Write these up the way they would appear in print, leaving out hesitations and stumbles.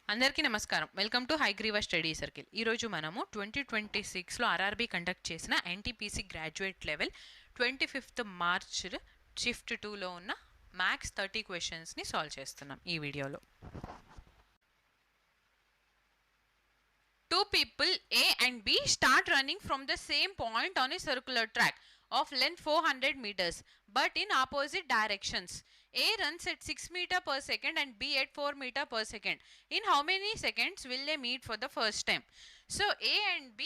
అందరికీ నమస్కారం. Welcome to Hayagriva study circle. ఈరోజు మనము 2026లో ఆర్ఆర్బీ కండక్ట్ చేసిన NTPC graduate level 25th March shift 2లో ఉన్న మ్యాథ్స్ 30 క్వశ్చన్స్ని సాల్వ్ చేస్తున్నాం ఈ వీడియోలో. Two people A and B start running from the same point on a circular track of length 400 meters but in opposite directions. A runs at 6 meter per second and B at 4 meter per second. In how many seconds will they meet for the first time? So A and B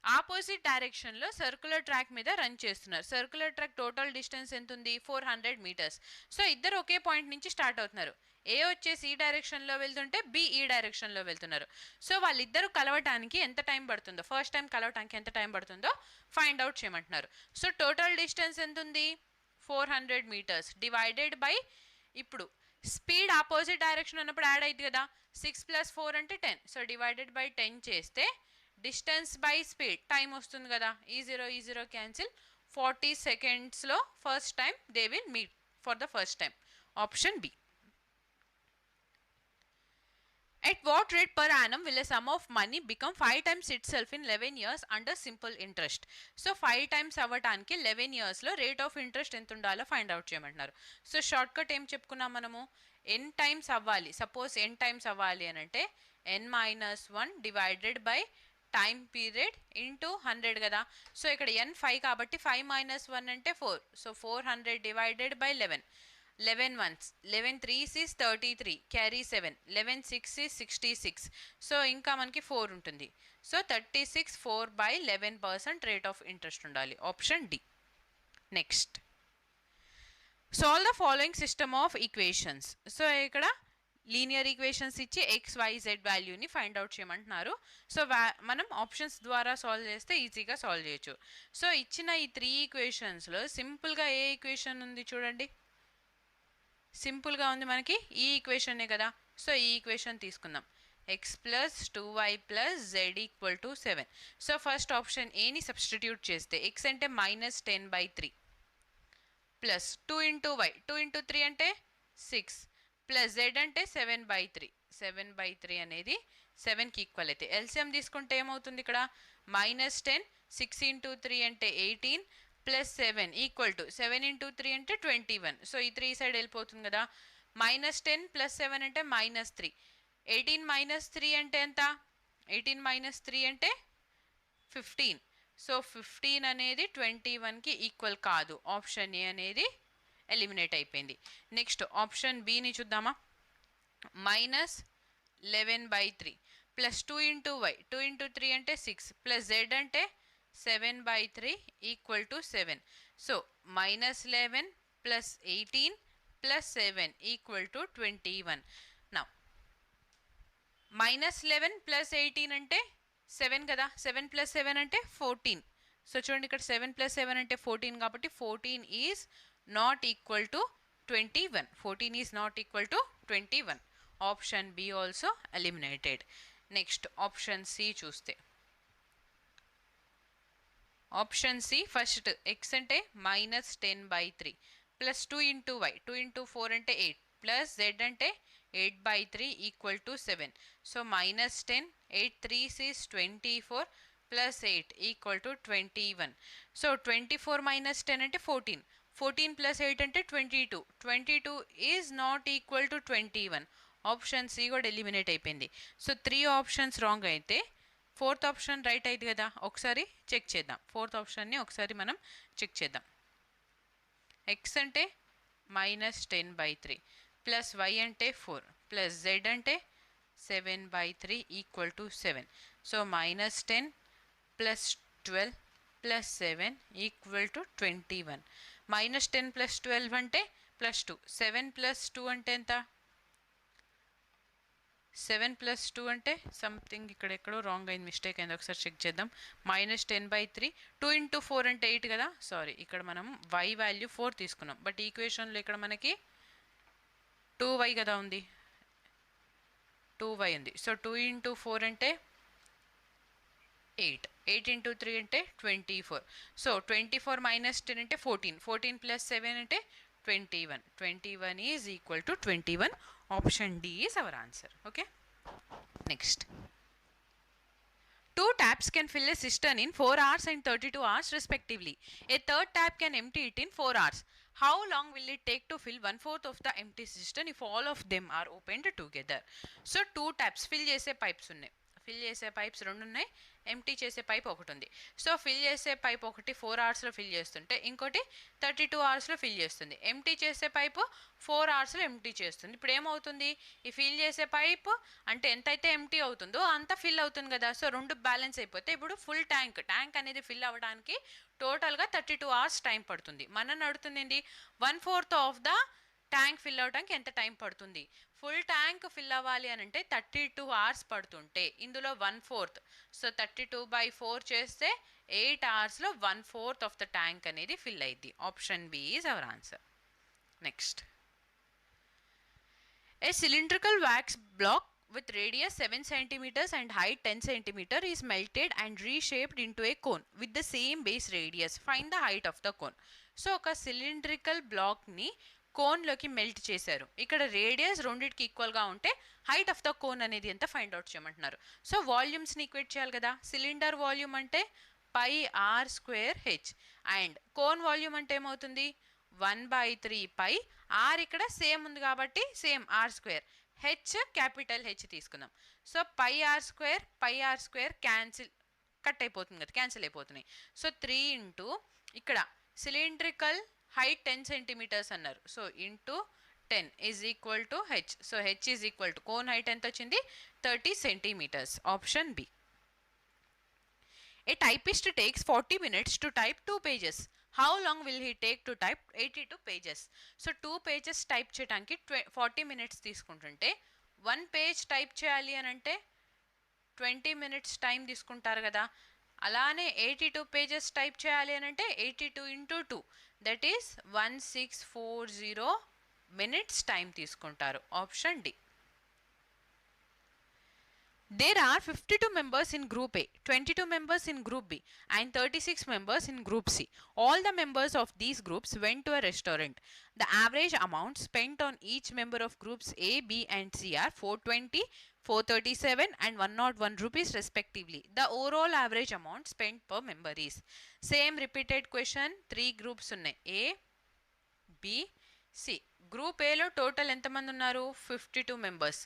opposite డైరెక్షన్లో circular track మీద run చేస్తున్నారు. Circular track total distance ఎంత ఉంది? 400 meters. So ఇద్దరు ఒకే point నుంచి start అవుతున్నారు. ఏ వచ్చేసి ఈ డైరెక్షన్లో వెళ్తుంటే బి ఈ డైరెక్షన్లో వెళ్తున్నారు. సో వాళ్ళిద్దరు కలవటానికి ఎంత టైం పడుతుందో, ఫస్ట్ టైం కలవటానికి ఎంత టైం పడుతుందో ఫైండ్ అవుట్ చేయమంటున్నారు. సో టోటల్ డిస్టెన్స్ ఎంత ఉంది? 400 meters డివైడెడ్ బై, ఇప్పుడు స్పీడ్ ఆపోజిట్ డైరెక్షన్ ఉన్నప్పుడు యాడ్ అయింది కదా, 6 + 4 అంటే 10. సో డివైడెడ్ బై 10 చేస్తే డిస్టెన్స్ బై స్పీడ్ టైం వస్తుంది కదా, ఈ జీరో క్యాన్సిల్. 40 secondsలో first time they will meet for the first time. Option B. At what rate per annum will a sum of money become 5 times itself in 11 years under simple interest? So 5 times అవ్వటానికి 11 yearsలో rate of interest ఎంత ఉండాలో find out చేయమంటున్నారు. So short cut ఏం చెప్పుకున్నాం మనము? n times అవ్వాలి. Suppose n times అవ్వాలి అని అంటే n-1 divided by time period into 100 కదా. సో ఇక్కడ n 5 కాబట్టి 5 - 1 అంటే 4. So 400 divided by 11. 11 ones, 11 3s is 33, carry 7, 11 6 is 66. So ఇంకా మనకి 4 ఉంటుంది. సో 36 4/11% రేట్ ఆఫ్ ఇంట్రెస్ట్ ఉండాలి. Option D. Next, solve the following system of equations. So ఇక్కడ linear equations ఇచ్చి XYZ వాల్యూని ఫైండ్ అవుట్ చేయమంటున్నారు. సో మనం ఆప్షన్స్ ద్వారా సాల్వ్ చేస్తే ఈజీగా సాల్వ్ చేయొచ్చు. సో ఇచ్చిన ఈ 3 ఈక్వేషన్స్లో సింపుల్గా ఏ ఈక్వేషన్ ఉంది చూడండి, సింపుల్గా ఉంది మనకి ఈ ఈక్వేషనే కదా. సో ఈ ఈక్వేషన్ తీసుకుందాం. x + 2y + z = 7. So first option ఏని సబ్స్టిట్యూట్ చేస్తే x అంటే -10/3 ప్లస్ 2 × y, 2 × 3 అంటే 6 ప్లస్ z అంటే 7/3. 7/3 అనేది 7కి ఈక్వల్ అయితే ఎల్సిఎం తీసుకుంటే ఏమవుతుంది ఇక్కడ? -10, 6 × 3 అంటే 18 ప్లస్ 7 = 7 × 3 అంటే 21. సో ఈ 3 సైడ్ వెళ్ళిపోతుంది కదా. -10 + 7 అంటే -3. 18 - 3 అంటే ఎంత? 18 - 3 అంటే 15. సో 15 అనేది 21కి ఈక్వల్ కాదు. ఆప్షన్ ఏ అనేది ఎలిమినేట్ అయిపోయింది. నెక్స్ట్ ఆప్షన్ బిని చూద్దామా. -11/3 ప్లస్ 2 × y, 2 × 3 అంటే 6 ప్లస్ z అంటే 7/3 = 7. So -11 plus 18 plus 7 = 21. Now -11 plus 18 అంటే 7 కదా. 7 + 7 అంటే 14. సో చూడండి ఇక్కడ 7 + 7 అంటే 14 కాబట్టి 14 is not equal to 21. 14 is not equal to 21. Option B also eliminated. Next option C చూస్తే, ఆప్షన్ సి ఫస్ట్ x అంటే -10/3 ప్లస్ 2 × y, 2 × 4 అంటే 8 ప్లస్ z అంటే 8/3 = 7. So -10, 8 3s is 24 plus 8 = 21. So 24 - 10 అంటే 14. 14 ప్లస్ 8 అంటే 22. 22 is not equal to 21. Option C కూడా eliminate అయిపోయింది. So 3 options wrong అయితే 4th option right అయింది కదా. ఒకసారి చెక్ చేద్దాం. 4th ఆప్షన్ని ఒకసారి మనం చెక్ చేద్దాం. x అంటే -10/3 ప్లస్ y అంటే 4 ప్లస్ z అంటే 7/3 = 7. So -10 plus 12 plus 7 = 21. -10 ప్లస్ 12 అంటే +2. 7 + 2 అంటే ఎంత? 7 + 2 అంటే సంథింగ్ ఇక్కడ ఎక్కడో రాంగ్ అయింది, మిస్టేక్ అయింది. ఒకసారి చెక్ చేద్దాం. -10/3, 2 × 4 అంటే 8 కదా. సారీ, ఇక్కడ మనం y వాల్యూ 4 తీసుకున్నాం. బట్ ఈక్వేషన్లో ఇక్కడ మనకి 2y కదా ఉంది, 2y ఉంది. సో 2 × 4 అంటే 8. 8 × 3 అంటే 24. సో 24 - 10 అంటే 14. 14 + 7 అంటే 21. 21 is equal to 21. Option D is our answer. Okay. Next. Two taps can fill a cistern in 4 hours and 32 hours respectively. A third tap can empty it in 4 hours. How long will it take to fill 1/4 of the empty cistern if all of them are opened together? So two taps fill చేసే pipes ఉన్నాయి. Fill చేసే pipes రెండు ఉన్నాయి, empty చేసే pipe ఒకటి ఉంది. So fill చేసే pipe ఒకటి 4 అవర్స్లో ఫిల్ చేస్తుంటే ఇంకోటి 32 అవర్స్లో ఫిల్ చేస్తుంది. ఎంటీ చేసే పైపు 4 అవర్స్లో ఎంటీ చేస్తుంది. ఇప్పుడు ఏమవుతుంది, ఈ ఫిల్ చేసే పైప్ అంటే ఎంతైతే ఎంటీ అవుతుందో అంత ఫిల్ అవుతుంది కదా. సో రెండు బ్యాలెన్స్ అయిపోతే ఇప్పుడు ఫుల్ ట్యాంక్ అనేది ఫిల్ అవ్వడానికి టోటల్గా 32 అవర్స్ టైం పడుతుంది. మనం అడుగుతుంది ఏంటి, 1/4 ఆఫ్ ద ట్యాంక్ ఫిల్ అవడానికి ఎంత టైం పడుతుంది. ఫుల్ ట్యాంక్ ఫిల్ అవ్వాలి అని అంటే 32 అవర్స్ పడుతుంటే ఇందులో 1/4, సో 32/4 చేస్తే 8 అవర్స్లో 1/4 ఆఫ్ ద ట్యాంక్ అనేది ఫిల్ అయింది. Option B is our answer. Next. A cylindrical wax block with radius 7 centimeters and height 10 centimeter is melted and reshaped into a cone with the same base radius. Find the height of the cone. So ఒక cylindrical బ్లాక్ని కోన్లోకి melt చేశారు. ఇక్కడ radius రెండింటికి ఈక్వల్గా ఉంటే height of the cone అనేది ఎంత find out చేయమంటున్నారు. So వాల్యూమ్స్ని equate చేయాలి కదా. సిలిండర్ వాల్యూమ్ అంటే πr²h అండ్ కోన్ వాల్యూమ్ అంటే ఏమవుతుంది 1/3 ఆర్ ఇక్కడ సేమ్ ఉంది కాబట్టి same r², H capital H తీసుకుందాం. సో πr² క్యాన్సిల్ కట్ అయిపోతుంది కదా, క్యాన్సిల్ అయిపోతున్నాయి. సో 3 ఇంటూ ఇక్కడ సిలిండ్రికల్ హైట్ 10 సెంటీమీటర్స్ అన్నారు. So into 10 is equal to H. So H is equal to cone height ఎంత వచ్చింది 30 centimetres. Option B. A typist takes 40 minutes to type 2 pages. How long will he take to type 82 pages? So 2 pages type చేయడానికి 40 minutes తీసుకుంటుంటే 1 page type చేయాలి అని అంటే 20 minutes time తీసుకుంటారు కదా. అలానే 82 పేజెస్ టైప్ చేయాలి అని అంటే 82 into 2 that is 1640 minutes time తీసుకుంటారు. Option D. There are 52 members in Group A, 22 members in Group B, and 36 members in Group C. All the members of these groups went to a restaurant. The average amount spent on each member of Groups A, B, and C are 420, 437, and 101 rupees respectively. The overall average amount spent per member is. Same repeated question, 3 groups ఉన్నాయి. A, B, C. Group ఏలో total ఎంతమంది ఉన్నారు 52 members,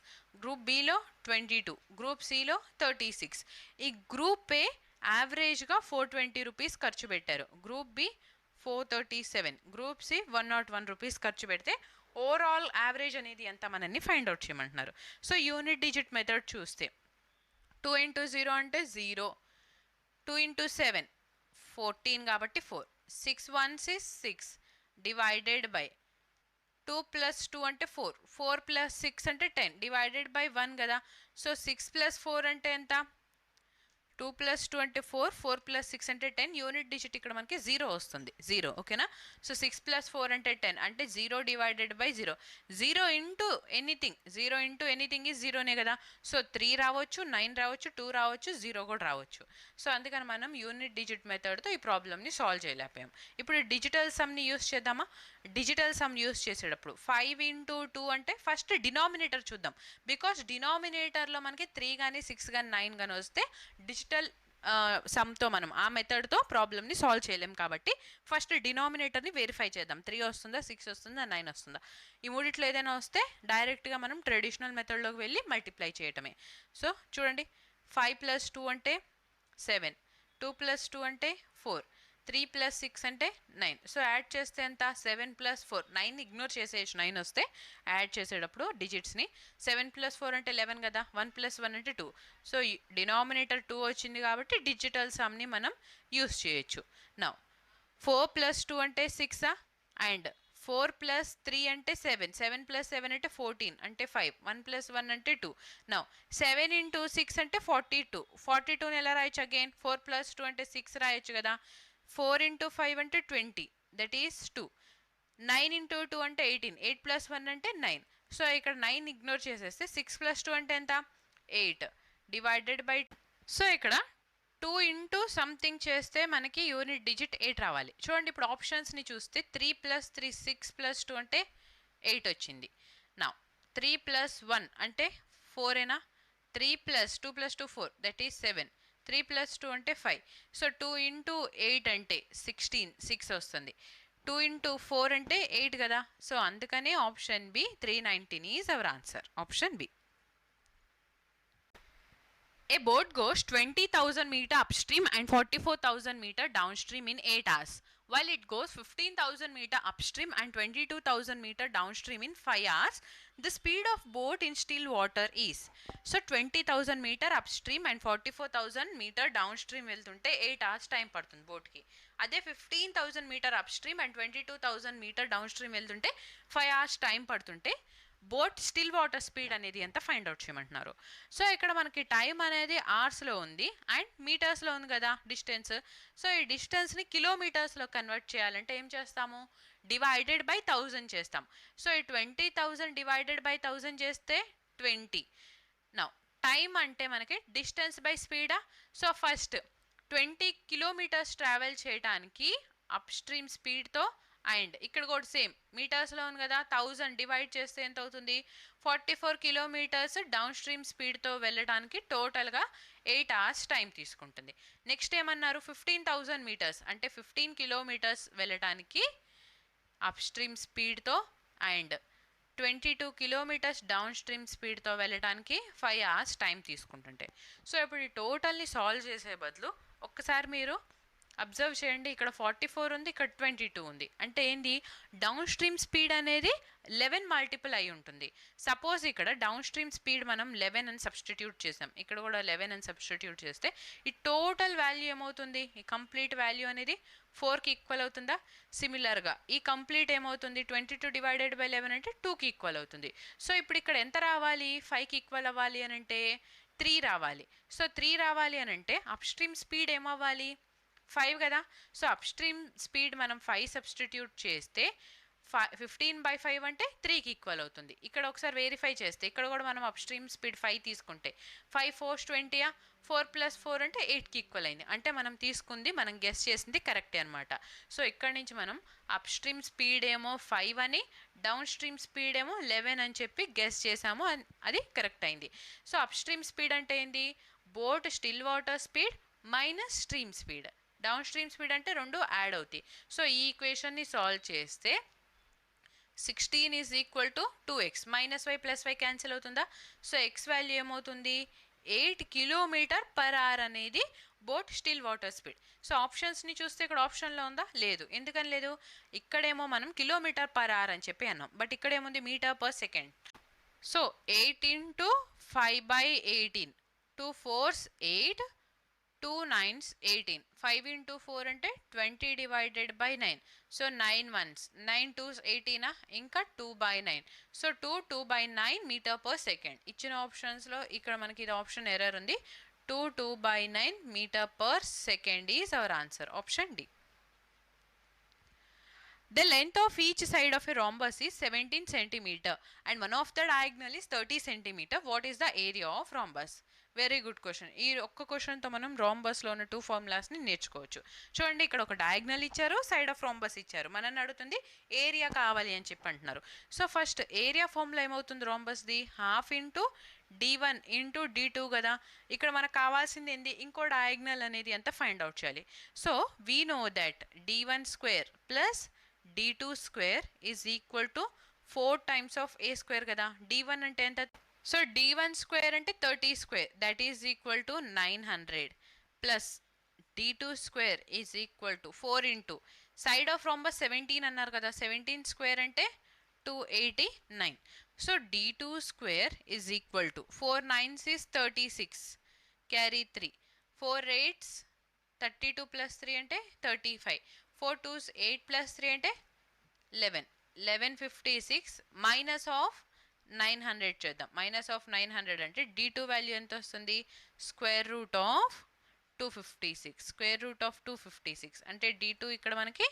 group below 22, group సిలో 36. ఈ group A యావరేజ్గా 420 rupees ఖర్చు పెట్టారు, group B 437, group C 101 rupees ఖర్చు పెడితే ఓవరాల్ యావరేజ్ అనేది ఎంత మనల్ని ఫైండ్ అవుట్ చేయమంటున్నారు. సో యూనిట్ డిజిట్ మెథడ్ చూస్తే 2 ఇంటూ 0 అంటే 0, 2 ఇంటూ 7 14 కాబట్టి 4, 6 1 6 డివైడెడ్ బై 2 + 2 అంటే 4, 4 + 6 అంటే 10 డివైడెడ్ బై 1 కదా. సో 6 + 4 అంటే ఎంత, 2 + 2 అంటే 4, 4 + 6 అంటే 10. యూనిట్ డిజిట్ ఇక్కడ మనకి 0 వస్తుంది, 0. ఓకేనా. సో 6 + 4 అంటే 10 అంటే 0 divided by 0. 0 into anything is 0నే కదా. సో 3 రావచ్చు, 9 రావచ్చు, 2 రావచ్చు, 0 కూడా రావచ్చు. సో అందుకని మనం యూనిట్ డిజిట్ మెథడ్తో ఈ ప్రాబ్లమ్ని సాల్వ్ చేయలేకపోయాం. ఇప్పుడు డిజిటల్ సమ్ని యూస్ చేద్దామా. డిజిటల్ సమ్ యూస్ చేసేటప్పుడు 5 ఇంటూ 2 అంటే ఫస్ట్ డినామినేటర్ చూద్దాం. బికాస్ డినామినేటర్లో మనకి 3 కానీ 6 కానీ 9 కానీ వస్తే డిజిటల్ సమ్తో మనం ఆ మెథడ్తో ప్రాబ్లమ్ని సాల్వ్ చేయలేం కాబట్టి ఫస్ట్ డినామినేటర్ని వెరిఫై చేద్దాం. 3 వస్తుందా, 6 వస్తుందా, 9 వస్తుందా. ఈ మూడిట్లో ఏదైనా వస్తే డైరెక్ట్గా మనం ట్రెడిషనల్ మెథడ్లోకి వెళ్ళి మల్టిప్లై చేయటమే. సో చూడండి 5 + 2 అంటే 7, 2 + 2 అంటే 4, 3 + 6 అంటే 9. సో యాడ్ చేస్తే ఎంత 7 + 4, 9 ఇగ్నోర్ చేసేయచ్చు. 9 వస్తే యాడ్ చేసేటప్పుడు డిజిట్స్ని 7 + 4 అంటే 11 కదా, 1 + 1 అంటే 2. సో డినామినేటర్ 2 వచ్చింది కాబట్టి డిజిటల్ సమ్ని మనం యూస్ చేయొచ్చు. నౌ 4 + 2 అంటే 6 అండ్ 4 + 3 అంటే 7, 7 + 7 అంటే 14 అంటే 5, 1 + 1 అంటే 2. నౌ 7 ఇంటూ 6 అంటే 42, 42ని ఎలా రాయొచ్చు అగైన్ 4 + 2 అంటే 6 రాయొచ్చు కదా. 4 ఇంటూ 5 అంటే 20 దట్ ఈస్ 2, 9 ఇంటూ 2 అంటే 18, 8 + 1 అంటే 9. సో ఇక్కడ 9 ఇగ్నోర్ చేసేస్తే 6 + 2 అంటే ఎంత 8 డివైడెడ్ బై. సో ఇక్కడ 2 ఇంటూ సంథింగ్ చేస్తే మనకి యూనిట్ డిజిట్ 8 రావాలి. చూడండి ఇప్పుడు ఆప్షన్స్ని చూస్తే 3 + 3 6 + 2 అంటే 8 వచ్చింది. నా 3 + 1 అంటే 4ఏనా, 3 plus 2 plus 2 4, that is 7. 3 plus 2 అంటే 5. సో 2 ఇంటూ 8 అంటే 16, 6 వస్తుంది. 2 ఇంటూ 4 అంటే 8 కదా. సో అందుకనే option B 319 is our answer. Option B. A boat goes 20,000 meter upstream and 44,000 meter downstream in 8 hours, while it goes 15,000 meter upstream and 22,000 meter downstream in 5 hours. The speed of boat in still water is. So 20,000 meter upstream and 44,000 meter downstream వెళ్తుంటే 8 hours time పడుతుంది బోట్కి. అదే 15,000 meter upstream and 22,000 meter downstream వెళ్తుంటే 5 hours time పడుతుంటే boat still water speed అనేది ఎంత find out చేయమంటున్నారు. So ఇక్కడ మనకి టైం అనేది అవర్స్లో ఉంది అండ్ మీటర్స్లో ఉంది కదా డిస్టెన్స్. సో ఈ డిస్టెన్స్ని కిలోమీటర్స్లో కన్వర్ట్ చేయాలంటే ఏం చేస్తాము, డివైడెడ్ బై 1000 చేస్తాం. సో ఈ 20,000 డివైడెడ్ బై 1000 చేస్తే 20. నౌ టైం అంటే మనకి డిస్టెన్స్ బై స్పీడా. సో ఫస్ట్ 20 కిలోమీటర్స్ ట్రావెల్ చేయడానికి అప్ స్ట్రీమ్ స్పీడ్తో అండ్ ఇక్కడ కూడా సేమ్ మీటర్స్లో ఉంది కదా, 1000 డివైడ్ చేస్తే ఎంత అవుతుంది, 44 కిలోమీటర్స్ డౌన్ స్ట్రీమ్ స్పీడ్తో వెళ్ళడానికి టోటల్గా 8 hours టైం తీసుకుంటుంది. నెక్స్ట్ ఏమన్నారు, 15,000 మీటర్స్ అంటే 15 కిలోమీటర్స్ వెళ్ళడానికి అప్ స్ట్రీమ్ స్పీడ్తో అండ్ 22 కిలోమీటర్స్ డౌన్ స్ట్రీమ్ స్పీడ్తో వెళ్ళడానికి 5 hours టైం తీసుకుంటుంటే. సో ఇప్పుడు ఈ టోటల్ని సాల్వ్ చేసే బదులు ఒక్కసారి మీరు అబ్జర్వ్ చేయండి, ఇక్కడ 44 ఉంది, ఇక్కడ 22 ఉంది. అంటే ఏంది, డౌన్ స్ట్రీమ్ స్పీడ్ అనేది 11 మల్టిపుల్ అయి ఉంటుంది. సపోజ్ ఇక్కడ డౌన్ స్ట్రీమ్ స్పీడ్ మనం 11 అని సబ్స్టిట్యూట్ చేసాం, ఇక్కడ కూడా 11 అని సబ్స్టిట్యూట్ చేస్తే ఈ టోటల్ వాల్యూ ఏమవుతుంది, ఈ కంప్లీట్ వాల్యూ అనేది 4కి ఈక్వల్ అవుతుందా. సిమిలర్గా ఈ కంప్లీట్ ఏమవుతుంది, 22 డివైడెడ్ బై 11 అంటే 2కి ఈక్వల్ అవుతుంది. సో ఇప్పుడు ఇక్కడ ఎంత రావాలి, 5కి ఈక్వల్ అవ్వాలి అని అంటే 3 రావాలి. సో 3 రావాలి అని అంటే అప్ స్ట్రీమ్ స్పీడ్ ఏమవ్వాలి, 5 కదా. సో అప్ స్ట్రీమ్ స్పీడ్ మనం 5 సబ్స్టిట్యూట్ చేస్తే 15/5 అంటే 3కి ఈక్వల్ అవుతుంది. ఇక్కడ ఒకసారి వెరిఫై చేస్తే ఇక్కడ కూడా మనం అప్ స్ట్రీమ్ స్పీడ్ 5 తీసుకుంటే 5 4 20, 4 + 4 అంటే 8కి ఈక్వల్ అయింది. అంటే మనం తీసుకుంది, మనం గెస్ చేసింది కరెక్టే అనమాట. సో ఇక్కడ నుంచి మనం అప్ స్ట్రీమ్ స్పీడ్ ఏమో 5 అని, డౌన్ స్ట్రీమ్ స్పీడ్ ఏమో 11 అని చెప్పి గెస్ చేసాము, అది కరెక్ట్ అయింది. సో అప్ స్ట్రీమ్ స్పీడ్ అంటే ఏంది, boat still water speed minus stream speed. Down stream speed అంటే రెండు యాడ్ అవుతాయి. సో ఈ ఈక్వేషన్ని సాల్వ్ చేస్తే 16 is equal to 2x, -y + y cancel అవుతుందా. సో ఎక్స్ వాల్యూ ఏమవుతుంది, 8 km/h అనేది boat still water speed. So ఆప్షన్స్ని చూస్తే ఇక్కడ ఆప్షన్లో ఉందా, లేదు. ఎందుకని లేదు, ఇక్కడేమో మనం km/h అని చెప్పి అన్నాం, బట్ ఇక్కడేముంది మీటర్/సెకండ్. సో 8 × 5/18, 2 4s 8, 2 9s 18, 5 × 4 అంటే 20 divided by 9. So 9 1s, 9 2s 18, ఇంకా 2/9. So 2/9 metre per second. ఇచ్చిన ఆప్షన్స్లో ఇక్కడ మనకి ఇది ఆప్షన్ ఎర్రర్ ఉంది. 2/9 metre per second is our answer. Option D. The length of each side of a rhombus is 17 cm and one of the diagonal is 30 cm. What is the area of rhombus? Very good question. ఈ ఒక్క క్వశ్చన్తో మనం రాంబస్లో ఉన్న 2 ఫార్ములాస్ని నేర్చుకోవచ్చు. చూడండి, ఇక్కడ ఒక diagonal ఇచ్చారు, side of rhombus ఇచ్చారు, మనల్ని అడుగుతుంది ఏరియా కావాలి అని చెప్పి అంటున్నారు. సో ఫస్ట్ ఏరియా ఫార్ములా ఏమవుతుంది రాంబస్ది, ½ × d1 × d2 కదా. ఇక్కడ మనకు కావాల్సింది ఏంది, ఇంకో డయాగ్నల్ అనేది ఎంత ఫైండ్ అవుట్ చేయాలి. So we know that d1² + d2² is equal to 4 times of a² కదా. d1 అంటే ఎంత, సో d1² అంటే 30², that is equal to 900 plus d2² is equal to 4 into side of rhombus 17 అన్నారు కదా, 17² అంటే 289. So d2² is equal to 4 9s is 36, carry 3, 4 8s 32 + 3 అంటే 35, 4 2s 8 + 3 అంటే 11, 1156 minus of 900 చేద్దాం. -900 అంటే d2 వాల్యూ ఎంత వస్తుంది, √256, √256 అంటే d2 ఇక్కడ మనకి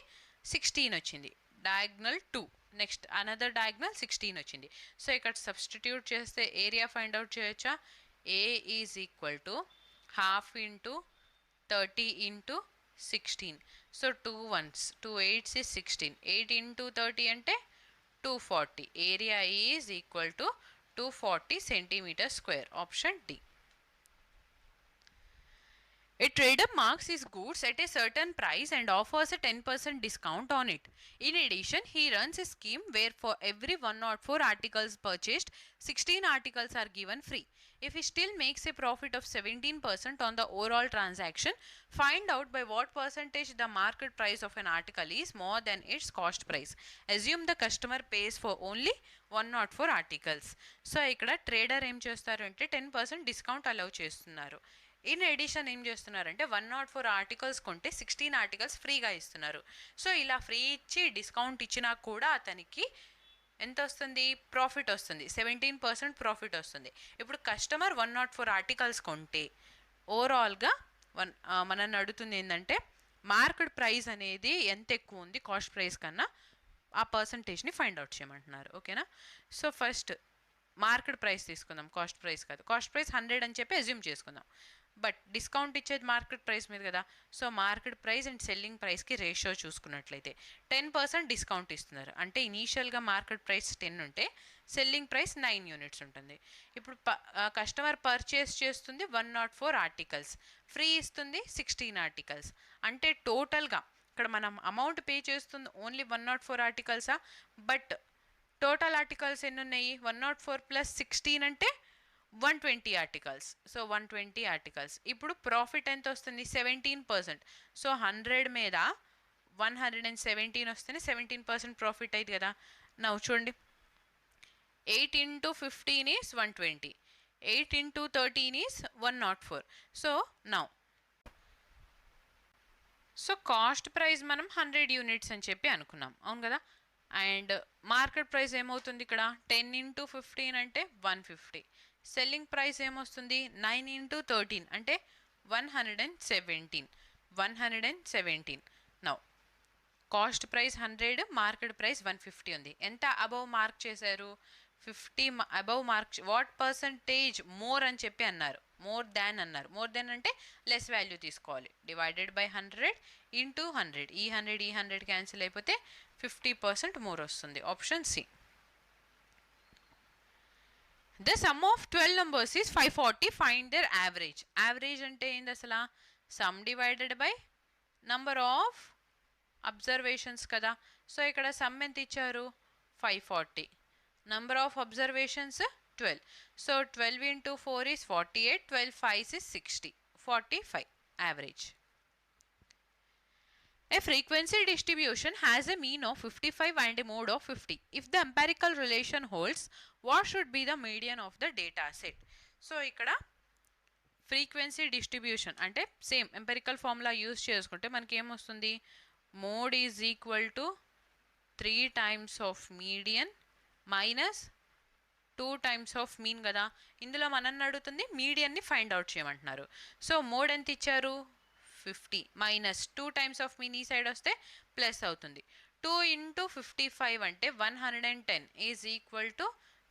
16 వచ్చింది, డయాగ్నల్ 2. నెక్స్ట్ అనదర్ డయాగ్నల్ 16 వచ్చింది. సో ఇక్కడ సబ్స్టిట్యూట్ చేస్తే ఏరియా ఫైండ్ అవుట్ చేయొచ్చా. A is equal to ½ × 30 × 16. So 2 1s, 2 8s is 16, 8 × 30 అంటే 240. Area is equal to 240 centimeters square. Option D. A trader marks his goods at a certain price and offers a 10% discount on it. In addition, he runs a scheme where for every 104 articles purchased, 16 articles are given free. If he still makes a profit of 17% on the overall transaction, find out by what percentage the market price of an article is more than its cost price. Assume the customer pays for only 104 articles. So ఇక్కడ trader ఏం చేస్తారు అంటే 10% discount allow చేస్తున్నారు. In addition ఏం చేస్తున్నారంటే 104 articles కొంటే 16 articles ఫ్రీగా ఇస్తున్నారు. సో ఇలా ఫ్రీ ఇచ్చి డిస్కౌంట్ ఇచ్చినా కూడా అతనికి ఎంత వస్తుంది, ప్రాఫిట్ వస్తుంది, 17% ప్రాఫిట్ వస్తుంది. ఇప్పుడు కస్టమర్ 104 ఆర్టికల్స్ కొంటే ఓవరాల్గా మనల్ని అడుగుతుంది ఏంటంటే మార్కెట్ ప్రైస్ అనేది ఎంత ఎక్కువ ఉంది కాస్ట్ ప్రైస్ కన్నా, ఆ పర్సంటేజ్ని ఫైండ్ అవుట్ చేయమంటున్నారు. ఓకేనా. సో ఫస్ట్ మార్కెట్ ప్రైస్ తీసుకుందాం, కాస్ట్ ప్రైస్ కాదు. కాస్ట్ ప్రైస్ 100 అని చెప్పి అజ్యూమ్ చేసుకుందాం. బట్ డిస్కౌంట్ ఇచ్చేది మార్కెట్ ప్రైస్ మీద కదా. So market price and selling ప్రైస్కి రేషియో చూసుకున్నట్లయితే 10% డిస్కౌంట్ ఇస్తున్నారు. అంటే ఇనీషియల్గా మార్కెట్ ప్రైస్ 10 ఉంటే సెల్లింగ్ ప్రైస్ 9 యూనిట్స్ ఉంటుంది. ఇప్పుడు కస్టమర్ పర్చేస్ చేస్తుంది 104 ఆర్టికల్స్, ఫ్రీ ఇస్తుంది 16 ఆర్టికల్స్. అంటే టోటల్గా ఇక్కడ మనం అమౌంట్ పే చేస్తుంది ఓన్లీ 104 ఆర్టికల్సా, బట్ టోటల్ ఆర్టికల్స్ ఎన్ని ఉన్నాయి, 104 ప్లస్ 16 అంటే 120 ఆర్టికల్స్. So 120 articles. ఇప్పుడు ప్రాఫిట్ ఎంత వస్తుంది, 17%. సో 100 మీద 117 వస్తేనే 17% ప్రాఫిట్ అయింది కదా. నవ్వు చూడండి, 8 into 15 is 120, 8 into 13 is 104. So now so cost price మనం 100 యూనిట్స్ అని చెప్పి అనుకున్నాం, అవును కదా. అండ్ మార్కెట్ ప్రైస్ ఏమవుతుంది ఇక్కడ 10 into 15 అంటే 150. సెల్లింగ్ ప్రైస్ ఏమొస్తుంది 9 into 13 అంటే 117. Now cost price 100, market price 150 ఉంది. ఎంత అబవ్ మార్క్ చేశారు, 50 above mark. What percentage more అని చెప్పి అన్నారు, మోర్ దాన్ అన్నారు. మోర్ దాన్ అంటే లెస్ వాల్యూ తీసుకోవాలి, డివైడెడ్ బై 100 into 100. ఈ 100 క్యాన్సిల్ అయిపోతే 50% మోర్ వస్తుంది. Option C. The sum of 12 numbers is 540. Find their average. Average అంటే ఏంది అసలు, sum divided by number of observations కదా. సో ఇక్కడ సమ్ ఎంత ఇచ్చారు 540, number of observations 12. So 12 into 4 is 48, 12 5 is 60, 45 average. A frequency distribution has a mean of 55 and a mode of 50. If the empirical relation holds, what should be the median of the data set? So ఇక్కడ frequency distribution అంటే same empirical formula use చేసుకుంటే మనకి ఏమొస్తుంది, mode is equal to 3 times of median minus 2 times of mean కదా. ఇందులో మనల్ని అడుగుతుంది మీడియన్ని find out చేయమంటున్నారు. సో మోడ్ ఎంత ఇచ్చారు 50 మైనస్ 2 times of మీన్ ఈ సైడ్ వస్తే ప్లస్ అవుతుంది. 2 into 55 అంటే 110 is equal to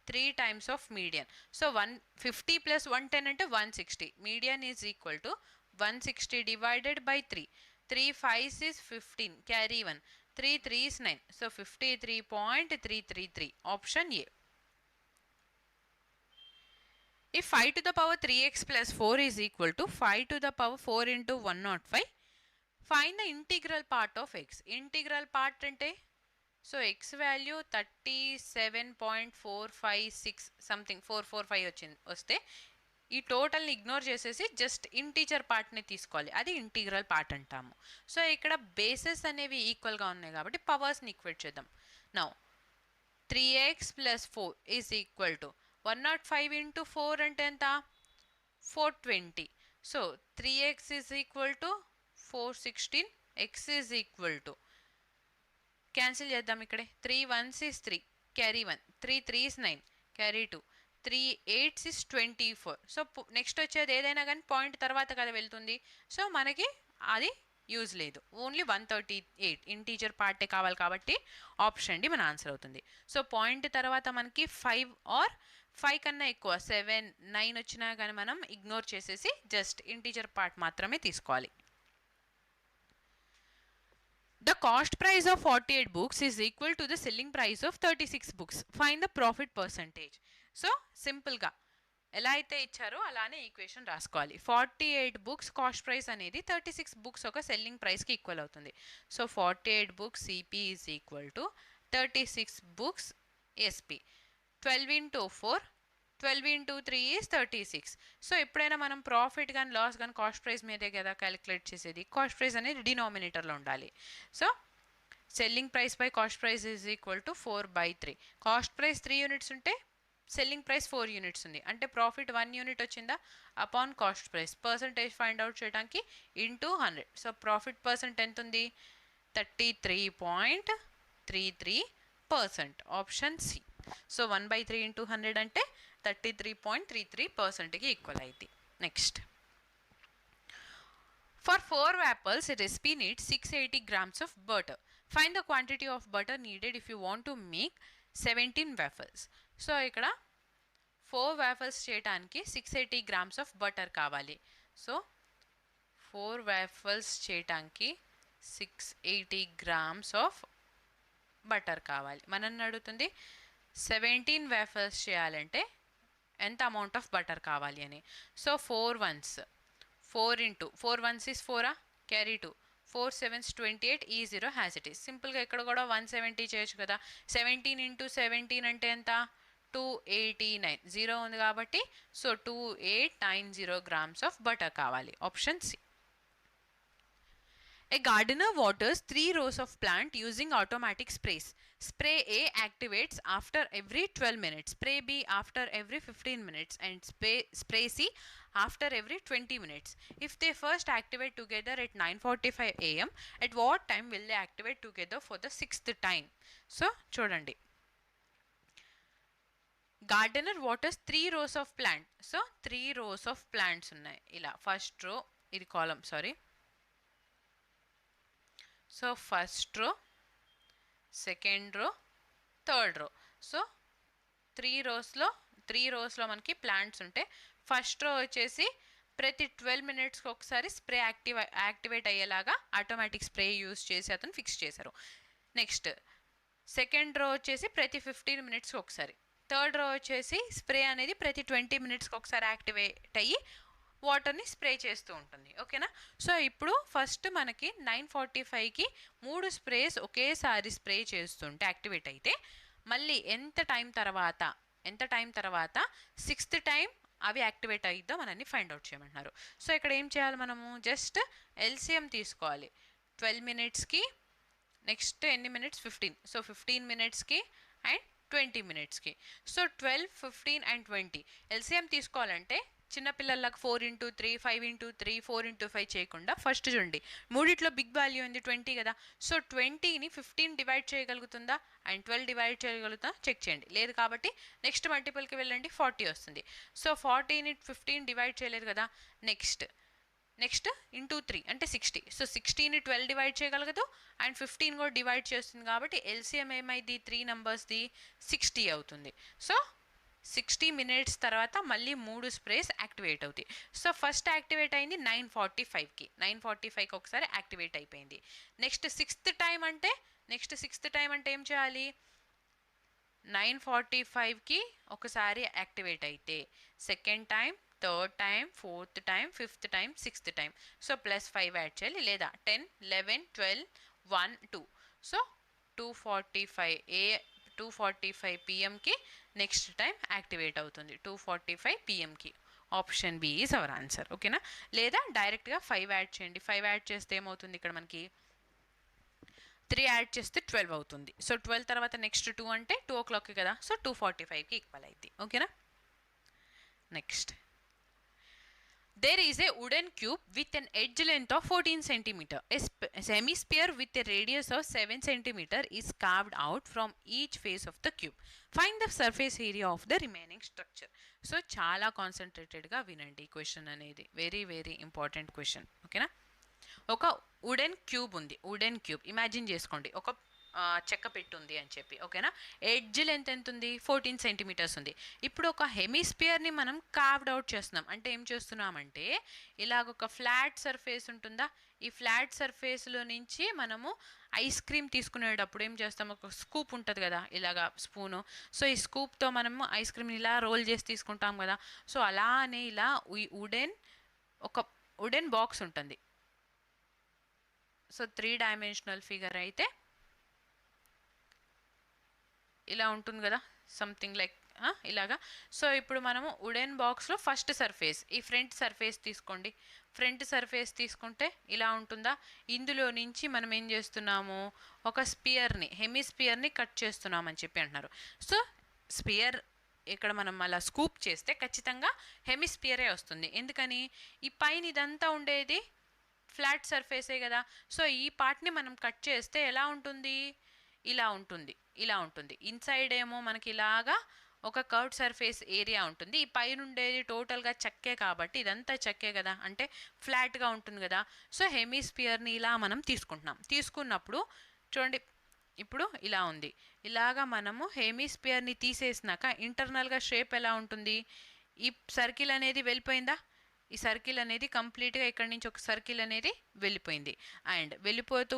3 times of median. So 150 plus 110 అంటే 160. Median is equal to 160 divided by 3. 3 5s is 15. Carry 1. 3 3 is 9. So 53.333. Option A. If 5 to the power 3x plus 4 is equal to 5 to the power 4 into 105, find the integral part of x. Integral part అంటే so X value 37.456 something 445 వస్తే ఈ టోటల్ని ignore చేసేసి just integer పార్ట్ని తీసుకోవాలి, అది integral part అంటాము. So ఇక్కడ bases అనేవి ఈక్వల్గా ఉన్నాయి కాబట్టి పవర్స్ని ఈక్వేట్ చేద్దాం. Now 3x plus 4 is equal to 105 into 4 అంటే ఎంత 420. So 3x is equal to 416, x is equal to cancel చేద్దాం. ఇక్కడే 3 1s is 3, carry 1, 3 3 is 9, carry 2, 3 8s is 24. So next వచ్చేది ఏదైనా కానీ పాయింట్ తర్వాత కదా వెళ్తుంది. సో మనకి అది యూజ్ లేదు, ఓన్లీ 138 ఇంటీజర్ పార్టే కావాలి కాబట్టి ఆప్షన్ డి మన ఆన్సర్ అవుతుంది. సో పాయింట్ తర్వాత మనకి 5 ఆర్ 5 కన్నా ఎక్కువ 7 9 వచ్చినా కానీ మనం ఇగ్నోర్ చేసేసి జస్ట్ ఇంటీజర్ పార్ట్ మాత్రమే తీసుకోవాలి. The cost price of 48 books is equal to the selling price of 36 books. Find the profit percentage. So సింపుల్గా ఎలా అయితే ఇచ్చారో అలానే ఈక్వేషన్ రాసుకోవాలి. 48 బుక్స్ కాస్ట్ ప్రైస్ అనేది 36 బుక్స్ ఒక సెల్లింగ్ ప్రైస్కి ఈక్వల్ అవుతుంది. So 48 books CP is equal to 36 books SP. 12 into 4, 12 into 3 is 36. So ఎప్పుడైనా మనం ప్రాఫిట్ కానీ లాస్ కానీ కాస్ట్ ప్రైస్ మీదే కదా క్యాలిక్యులేట్ చేసేది. కాస్ట్ ప్రైస్ అనేది డినామినేటర్లో ఉండాలి. So selling price by cost price is equal to 4/3. Cost price 3 units ఉంటే సెల్లింగ్ ప్రైస్ 4 యూనిట్స్ ఉంది అంటే ప్రాఫిట్ 1 యూనిట్ వచ్చిందా upon cost price. Percentage find out చేయడానికి ఇంటూ 100. సో ప్రాఫిట్ పర్సెంట్ ఎంత ఉంది 33.33%. Option C. సో 1/3 ఇంటూ 100 అంటే 33.33%కి equal అయింది. Next, for 4 waffles, a recipe needs 680 grams of butter. Find the quantity of butter needed if you want to make 17 waffles. So ఇక్కడ 4 waffles చేయడానికి 680 grams of butter కావాలి. So 4 waffles చేయడానికి 680 grams of butter కావాలి. మనల్ని అడుగుతుంది 17 waffles చేయాలంటే ఎంత amount of butter కావాలి అని. So 4 ones 4 into 4 ones is 4, carry 2, 4 sevens 28, E0 has it is. సింపుల్గా ఇక్కడ కూడా 170 చేయొచ్చు కదా. 17 into 17 అంటే ఎంత 289. 0 ఉంది కాబట్టి సో 2890 grams of butter కావాలి. Option C. A gardener waters 3 rows of plant using automatic sprays. Spray A activates after every 12 minutes, spray B after every 15 minutes and spray C after every 20 minutes. If they first activate together at 9:45 am, at what time will they activate together for the 6th time? So చూడండి, gardener waters 3 rows of plant. So 3 rows of plants ఉన్నాయి ఇలా. First row ఇది column, sorry. So first row, second row, third row. So 3 rows లో మనకి plants ఉంటే first row వచ్చేసి ప్రతి 12 minutesకి ఒకసారి స్ప్రే యాక్టివేట్ అయ్యేలాగా ఆటోమేటిక్ స్ప్రే యూజ్ చేసి అతను ఫిక్స్ చేశారు. నెక్స్ట్ సెకండ్ రో వచ్చేసి ప్రతి 15 minutesకి ఒకసారి. థర్డ్ రో వచ్చేసి స్ప్రే అనేది ప్రతి 20 minutesకి ఒకసారి యాక్టివేట్ అయ్యి వాటర్ని స్ప్రే చేస్తూ ఉంటుంది. ఓకేనా. సో ఇప్పుడు ఫస్ట్ మనకి 9:45కి 3 స్ప్రేస్ ఒకేసారి స్ప్రే చేస్తుంటే యాక్టివేట్ అయితే మళ్ళీ ఎంత టైం తర్వాత 6th టైం అవి యాక్టివేట్ అయిద్దో మనల్ని ఫైండ్ అవుట్ చేయమంటున్నారు. సో ఇక్కడ ఏం చేయాలి, మనము జస్ట్ ఎల్సిఎం తీసుకోవాలి. 12 minutesకి నెక్స్ట్ ఎన్ని మినిట్స్ 15. సో 15 minutesకి అండ్ 20 minutesకి. సో 12, 15 and 20 ఎల్సిఎం తీసుకోవాలంటే చిన్నపిల్లలకు 4 into 3, 5 into 3, 4 into 5 చేయకుండా ఫస్ట్ చూడండి మూడిట్లో బిగ్ వాల్యూ ఉంది 20 కదా. సో 20ని 15 డివైడ్ చేయగలుగుతుందా అండ్ 12 డివైడ్ చేయగలుగుతా చెక్ చేయండి. లేదు కాబట్టి నెక్స్ట్ మల్టిపుల్కి వెళ్ళండి, 40 వస్తుంది. సో 40ని 15 డివైడ్ చేయలేదు కదా. నెక్స్ట్ ఇంటూ 3 అంటే 60. సో 60ని 12 డివైడ్ చేయగలగదు అండ్ 15 కూడా డివైడ్ చేస్తుంది కాబట్టి ఎల్సిఎం ఏమైంది 3 numbers 60 అవుతుంది. సో 60 minutes తర్వాత మళ్ళీ 3 స్ప్రేస్ యాక్టివేట్ అవుతాయి. సో ఫస్ట్ యాక్టివేట్ అయింది 9:45కి ఒకసారి యాక్టివేట్ అయిపోయింది. నెక్స్ట్ 6th టైం అంటే ఏం చేయాలి, 9:45కి ఒకసారి యాక్టివేట్ అయితే second time, third time, 4th time, 5th time, 6th time. So +5 add చేయాలి, లేదా 10, 11, 12, 1, 2. సో 2:45 pmకి నెక్స్ట్ టైం యాక్టివేట్ అవుతుంది. 2:45 pmకి. Option B is our answer. ఓకేనా. లేదా డైరెక్ట్గా 5 యాడ్ చేయండి. 5 యాడ్ చేస్తే ఏమవుతుంది, ఇక్కడ మనకి 3 యాడ్ చేస్తే 12 అవుతుంది. సో 12 తర్వాత నెక్స్ట్ 2 అంటే 2 o'clock కదా. సో 2:45కి ఈక్వల్ అయింది. ఓకేనా. Next, there is a wooden cube with an edge length of 14 cm. A semi-sphere with a radius of 7 cm is carved out from each face of the cube. Find the surface area of the remaining structure. So చాలా కాన్సన్ట్రేటెడ్గా వినండి. Question అనేది very very important question. ఓకేనా. ఒక wooden cube ఉంది. Wooden cube imagine చేసుకోండి, ఒక చెక్క పెట్టుంది అని చెప్పి. ఓకేనా. ఎడ్జ్ లెంత్ ఎంత ఉంది, 14 centimeters ఉంది. ఇప్పుడు ఒక హెమిస్పియర్ని మనం కార్వ్డ్ అవుట్ చేస్తున్నాం. అంటే ఏం చేస్తున్నామంటే ఇలాగ ఒక ఫ్లాట్ సర్ఫేస్ ఉంటుందా, ఈ ఫ్లాట్ సర్ఫేస్లో నుంచి మనము ఐస్ క్రీమ్ తీసుకునేటప్పుడు ఏం చేస్తాం, ఒక స్కూప్ ఉంటుంది కదా ఇలాగా స్పూను. సో ఈ స్కూప్తో మనము ఐస్ క్రీమ్ని ఇలా రోల్ చేసి తీసుకుంటాం కదా. సో అలానే ఇలా ఒక వుడెన్ బాక్స్ ఉంటుంది. సో 3 డైమెన్షనల్ ఫిగర్ అయితే ఇలా ఉంటుంది కదా, సంథింగ్ లైక్ ఇలాగా. సో ఇప్పుడు మనము వుడెన్ బాక్స్లో ఫస్ట్ సర్ఫేస్, ఈ ఫ్రంట్ సర్ఫేస్ తీసుకోండి. ఫ్రంట్ సర్ఫేస్ తీసుకుంటే ఇలా ఉంటుందా. ఇందులో నుంచి మనం ఏం చేస్తున్నాము, ఒక స్పియర్ని, హెమిస్పియర్ని కట్ చేస్తున్నామని చెప్పి అంటున్నారు. సో స్పియర్ ఇక్కడ మనం అలా స్కూప్ చేస్తే ఖచ్చితంగా హెమిస్పియరే వస్తుంది. ఎందుకని, ఈ పైన ఇదంతా ఉండేది ఫ్లాట్ సర్ఫేసే కదా. సో ఈ పార్ట్ని మనం కట్ చేస్తే ఎలా ఉంటుంది, ఇలా ఉంటుంది, ఇలా ఉంటుంది. ఇన్సైడ్ ఏమో మనకి ఇలాగా ఒక కర్వ్డ్ సర్ఫేస్ ఏరియా ఉంటుంది. ఈ పైన ఉండేది టోటల్గా చెక్కే కాబట్టి ఇదంతా చెక్కే కదా, అంటే ఫ్లాట్గా ఉంటుంది కదా. సో హెమిస్పియర్ని ఇలా మనం తీసుకున్నప్పుడు చూడండి, ఇప్పుడు ఇలా ఉంది. ఇలాగా మనము హెమిస్పియర్ని తీసేసినాక ఇంటర్నల్గా షేప్ ఎలా ఉంటుంది, ఈ సర్కిల్ అనేది వెళ్ళిపోయిందా, ఈ సర్కిల్ అనేది కంప్లీట్గా ఇక్కడ నుంచి ఒక సర్కిల్ అనేది వెళ్ళిపోయింది. అండ్ వెళ్ళిపోతూ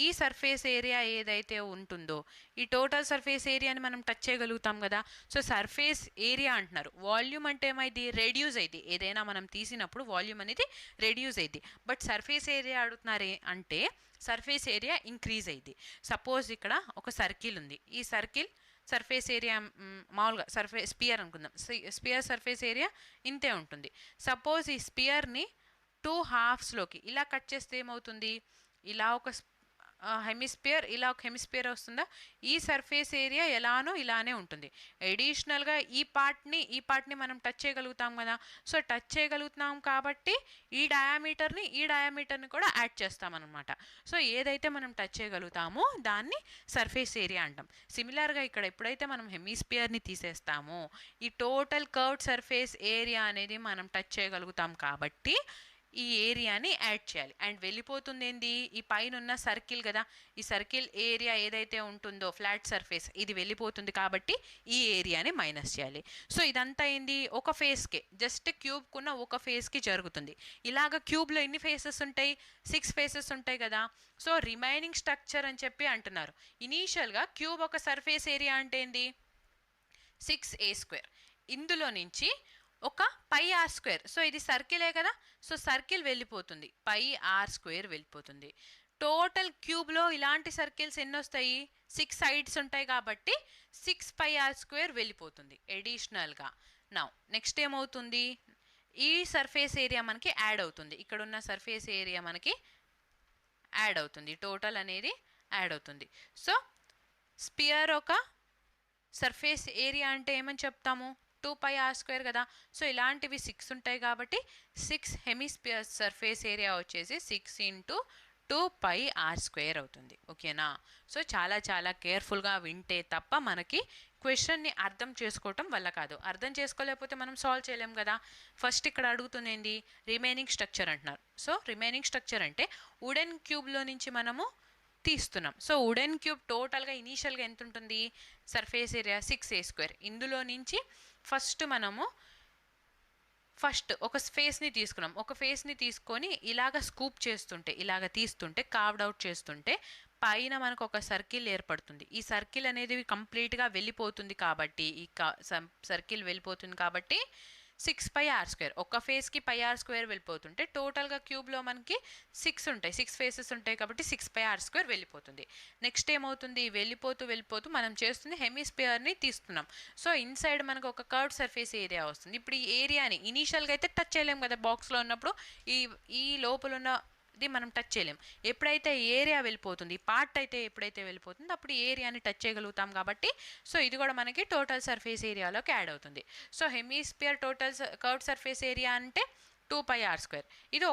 ఈ సర్ఫేస్ ఏరియా ఏదైతే ఉంటుందో, ఈ టోటల్ సర్ఫేస్ ఏరియాని మనం టచ్ చేయగలుగుతాం కదా. సో సర్ఫేస్ ఏరియా అంటున్నారు. వాల్యూమ్ అంటే ఏమైంది, రెడ్యూస్ అయింది. ఏదైనా మనం తీసినప్పుడు వాల్యూమ్ అనేది రెడ్యూస్ అయింది. బట్ సర్ఫేస్ ఏరియా అడుగుతున్నారే అంటే సర్ఫేస్ ఏరియా ఇంక్రీజ్ అయింది. సపోజ్ ఇక్కడ ఒక సర్కిల్ ఉంది. ఈ సర్కిల్ సర్ఫేస్ ఏరియా మామూలుగా స్పియర్ అనుకుందాం. స్పియర్ సర్ఫేస్ ఏరియా ఇంతే ఉంటుంది. సపోజ్ ఈ స్పియర్ని 2 హాఫ్స్లోకి ఇలా కట్ చేస్తే ఏమవుతుంది, ఇలా ఒక హెమిస్పియర్, ఇలా ఒక హెమిస్పియర్ వస్తుందా. ఈ సర్ఫేస్ ఏరియా ఎలానో ఇలానే ఉంటుంది. ఎడిషనల్గా ఈ పార్ట్ని మనం టచ్ చేయగలుగుతాం కదా. సో టచ్ చేయగలుగుతున్నాం కాబట్టి ఈ డయామీటర్ని కూడా యాడ్ చేస్తామన్నమాట. సో ఏదైతే మనం టచ్ చేయగలుగుతామో దాన్ని సర్ఫేస్ ఏరియా అంటాం. సిమిలర్గా ఇక్కడ ఎప్పుడైతే మనం హెమిస్పియర్ని తీసేస్తామో ఈ టోటల్ కర్వ్డ్ సర్ఫేస్ ఏరియా అనేది మనం టచ్ చేయగలుగుతాం కాబట్టి ఈ ఏరియాని యాడ్ చేయాలి. అండ్ వెళ్ళిపోతుంది ఏంది, ఈ పైన ఉన్న సర్కిల్ కదా, ఈ సర్కిల్ ఏరియా ఏదైతే ఉంటుందో ఫ్లాట్ సర్ఫేస్ ఇది వెళ్ళిపోతుంది కాబట్టి ఈ ఏరియాని మైనస్ చేయాలి. సో ఇదంతా ఏంది, ఒక ఫేస్కే, జస్ట్ క్యూబ్కున్న ఒక ఫేస్కి జరుగుతుంది. ఇలాగ క్యూబ్లో ఎన్ని ఫేసెస్ ఉంటాయి, 6 ఫేసెస్ ఉంటాయి కదా. సో రిమైనింగ్ స్ట్రక్చర్ అని చెప్పి అంటున్నారు. ఇనీషియల్గా క్యూబ్ ఒక సర్ఫేస్ ఏరియా అంటే ఏంది 6a². ఇందులో నుంచి ఒక πr². సో ఇది సర్కిలే కదా. సో సర్కిల్ వెళ్ళిపోతుంది, πr² వెళ్ళిపోతుంది. టోటల్ క్యూబ్లో ఇలాంటి సర్కిల్స్ ఎన్ని వస్తాయి, 6 సైడ్స్ ఉంటాయి కాబట్టి 6πr² వెళ్ళిపోతుంది ఎడిషనల్గా. నౌ నెక్స్ట్ ఏమవుతుంది, ఈ సర్ఫేస్ ఏరియా మనకి యాడ్ అవుతుంది. ఇక్కడ ఉన్న సర్ఫేస్ ఏరియా మనకి యాడ్ అవుతుంది, టోటల్ అనేది యాడ్ అవుతుంది. సో స్పియర్ ఒక సర్ఫేస్ ఏరియా అంటే ఏమని చెప్తాము, 2πr² కదా. సో ఇలాంటివి 6 ఉంటాయి కాబట్టి 6 హెమిస్పియర్ సర్ఫేస్ ఏరియా వచ్చేసి 6 × 2πr² అవుతుంది. ఓకేనా. సో చాలా చాలా కేర్ఫుల్గా వింటే తప్ప మనకి క్వశ్చన్ని అర్థం చేసుకోవటం వల్ల కాదు. అర్థం చేసుకోలేకపోతే మనం సాల్వ్ చేయలేం కదా. ఫస్ట్ ఇక్కడ అడుగుతుంది ఏంది, రిమైనింగ్ స్ట్రక్చర్ అంటున్నారు. సో రిమైనింగ్ స్ట్రక్చర్ అంటే వుడెన్ క్యూబ్లో నుంచి మనము తీస్తున్నాం. సో వుడెన్ క్యూబ్ టోటల్గా ఇనీషియల్గా ఎంత ఉంటుంది, సర్ఫేస్ ఏరియా 6a². ఇందులో నుంచి మనము ఫస్ట్ ఒక ఫేస్ని తీసుకున్నాం. ఒక ఫేస్ని తీసుకొని ఇలాగ స్కూప్ చేస్తుంటే, ఇలాగ తీస్తుంటే, కార్వ్డ్ అవుట్ చేస్తుంటే పైన మనకు ఒక సర్కిల్ ఏర్పడుతుంది. ఈ సర్కిల్ అనేది కంప్లీట్గా వెళ్ళిపోతుంది కాబట్టి, ఈ సర్కిల్ వెళ్ళిపోతుంది కాబట్టి 6πr². ఒక ఫేస్కి πr² వెళ్ళిపోతుంటే టోటల్గా క్యూబ్లో మనకి 6 ఉంటాయి, 6 ఫేసెస్ ఉంటాయి కాబట్టి 6πr² వెళ్ళిపోతుంది. నెక్స్ట్ ఏమవుతుంది, వెళ్ళిపోతూ మనం చేస్తుంది హెమిస్పియర్ని తీస్తున్నాం. సో ఇన్సైడ్ మనకు ఒక కర్వ్డ్ సర్ఫేస్ ఏరియా వస్తుంది. ఇప్పుడు ఈ ఏరియాని ఇనీషియల్గా అయితే టచ్ చేయలేం కదా, బాక్స్లో ఉన్నప్పుడు ఈ లోపల ఉన్న ఇది మనం టచ్ చేయలేం. ఎప్పుడైతే ఏరియా వెళ్ళిపోతుంది, పార్ట్ అయితే ఎప్పుడైతే వెళ్ళిపోతుందో అప్పుడు ఏరియాని టచ్ చేయగలుగుతాం కాబట్టి సో ఇది కూడా మనకి టోటల్ సర్ఫేస్ ఏరియాలోకి యాడ్ అవుతుంది. So hemisphere total curved surface area అంటే 2πr². ఇది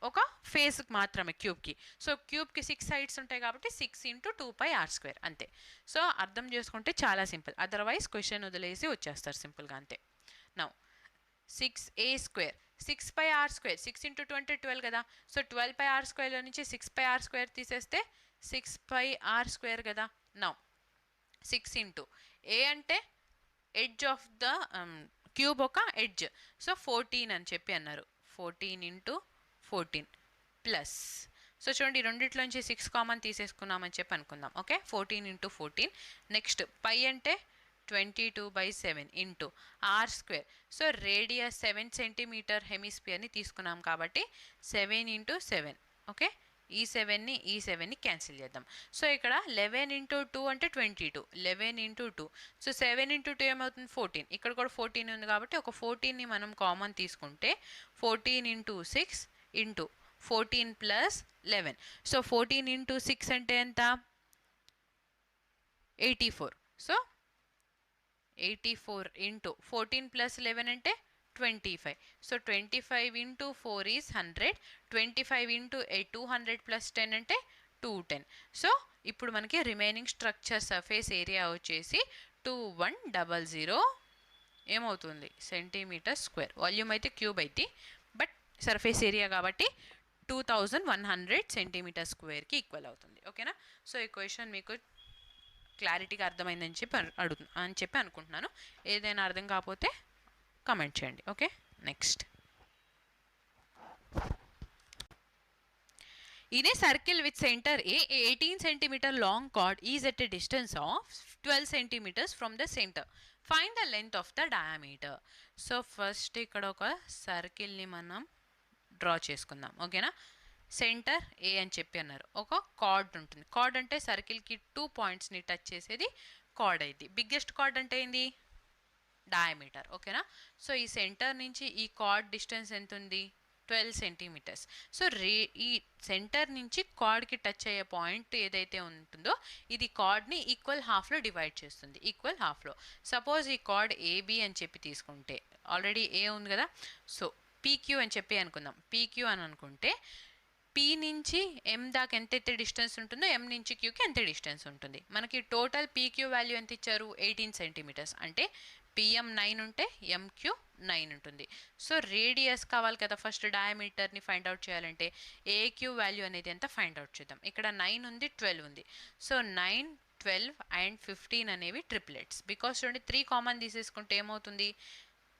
ఒక ఫేస్కి మాత్రమే క్యూబ్కి. సో క్యూబ్కి 6 సైడ్స్ ఉంటాయి కాబట్టి 6 × 2πr² అంతే. సో అర్థం చేసుకుంటే చాలా సింపుల్, అదర్వైజ్ క్వశ్చన్ వదిలేసి వచ్చేస్తారు సింపుల్గా అంతే. నౌ 6a², 6πr², 6 × 20 12 కదా. సో 12πr² నుంచి 6πr² తీసేస్తే 6πr² కదా. నౌ 6 × a అంటే ఎడ్జ్ ఆఫ్ ద క్యూబ్ ఒక ఎడ్జ్. సో 14 అని చెప్పి అన్నారు. 14 × 14 ప్లస్ సో చూడండి రెండిట్లోంచి 6 కామన్ తీసేసుకున్నామని చెప్పి అనుకుందాం. Okay, 14 into 14. నెక్స్ట్ పై అంటే 22/7 into R square. So radius 7 centimetre హెమిస్పియర్ని తీసుకున్నాం కాబట్టి 7 ఇంటూ 7. ఓకే, ఈ 7ని క్యాన్సిల్ చేద్దాం. సో ఇక్కడ 11 ఇంటూ 2 అంటే 22, 11 ఇంటూ 2. సో 7 ఇంటూ 2 ఏమవుతుంది 14. ఇక్కడ కూడా 14 ఉంది కాబట్టి ఒక 14ని మనం కామన్ తీసుకుంటే 14 into 6 into 14 plus 11. So 14 into 6 అంటే ఎంత 84. సో 84 ఇంటూ 14 ప్లస్ 11 అంటే 25. So 25 into 4 is 100. 25 into 200 plus 10 అంటే 210. సో ఇప్పుడు మనకి రిమైనింగ్ స్ట్రక్చర్ సర్ఫేస్ ఏరియా వచ్చేసి 2100 ఏమవుతుంది సెంటీమీటర్ స్క్వేర్. వాల్యూమ్ అయితే క్యూబ్ అయితే, బట్ సర్ఫేస్ ఏరియా కాబట్టి 2100 సెంటీమీటర్ స్క్వేర్కి ఈక్వల్ అవుతుంది. ఓకేనా. సో ఈ క్వశ్చన్ మీకు క్లారిటీగా అర్థమైందని చెప్పి అనుకుంటున్నాను. ఏదైనా అర్థం కాకపోతే కమెంట్ చేయండి. Okay, next. In a circle with center A, 18 cm long chord is at a distance of 12 centimeters from the center. Find the length of the diameter. So first ఇక్కడ ఒక సర్కిల్ని మనం డ్రా చేసుకుందాం. ఓకేనా. సెంటర్ ఏ అని చెప్పి అన్నారు. ఒక కార్డ్ ఉంటుంది. కార్డ్ అంటే సర్కిల్కి 2 పాయింట్స్ని టచ్ చేసేది కార్డ్ అయింది. బిగ్గెస్ట్ కార్డ్ అంటే ఏంది డయామీటర్. ఓకేనా. సో ఈ సెంటర్ నుంచి ఈ కార్డ్ డిస్టెన్స్ ఎంత ఉంది 12 సెంటీమీటర్స్. సో ఈ సెంటర్ నుంచి కార్డ్కి టచ్ అయ్యే పాయింట్ ఏదైతే ఉంటుందో ఇది కార్డ్ని ఈక్వల్ హాఫ్లో డివైడ్ చేస్తుంది. ఈక్వల్ హాఫ్లో సపోజ్ ఈ కార్డ్ ఏబి అని చెప్పి తీసుకుంటే, ఆల్రెడీ ఏ ఉంది కదా, సో పీక్యూ అని చెప్పి అనుకుందాం. పీక్యూ అని అనుకుంటే పీ నుంచి ఎం దాకా ఎంత డిస్టెన్స్ ఉంటుందో ఎం నుంచి క్యూకి ఎంత డిస్టెన్స్ ఉంటుంది. మనకి టోటల్ పీక్యూ వాల్యూ ఎంత ఇచ్చారు 18 సెంటీమీటర్స్. అంటే పిఎం 9 ఉంటే ఎంక్యూ 9 ఉంటుంది. సో రేడియస్ కావాలి కదా, ఫస్ట్ డయామీటర్ని ఫైండ్ అవుట్ చేయాలంటే ఏక్యూ వాల్యూ అనేది ఎంత ఫైండ్ అవుట్ చేద్దాం. ఇక్కడ 9 ఉంది, 12 ఉంది. సో 9, 12 అండ్ 15 అనేవి ట్రిప్లెట్స్. బికాస్ చూడండి 3 కామన్ తీసేసుకుంటే ఏమవుతుంది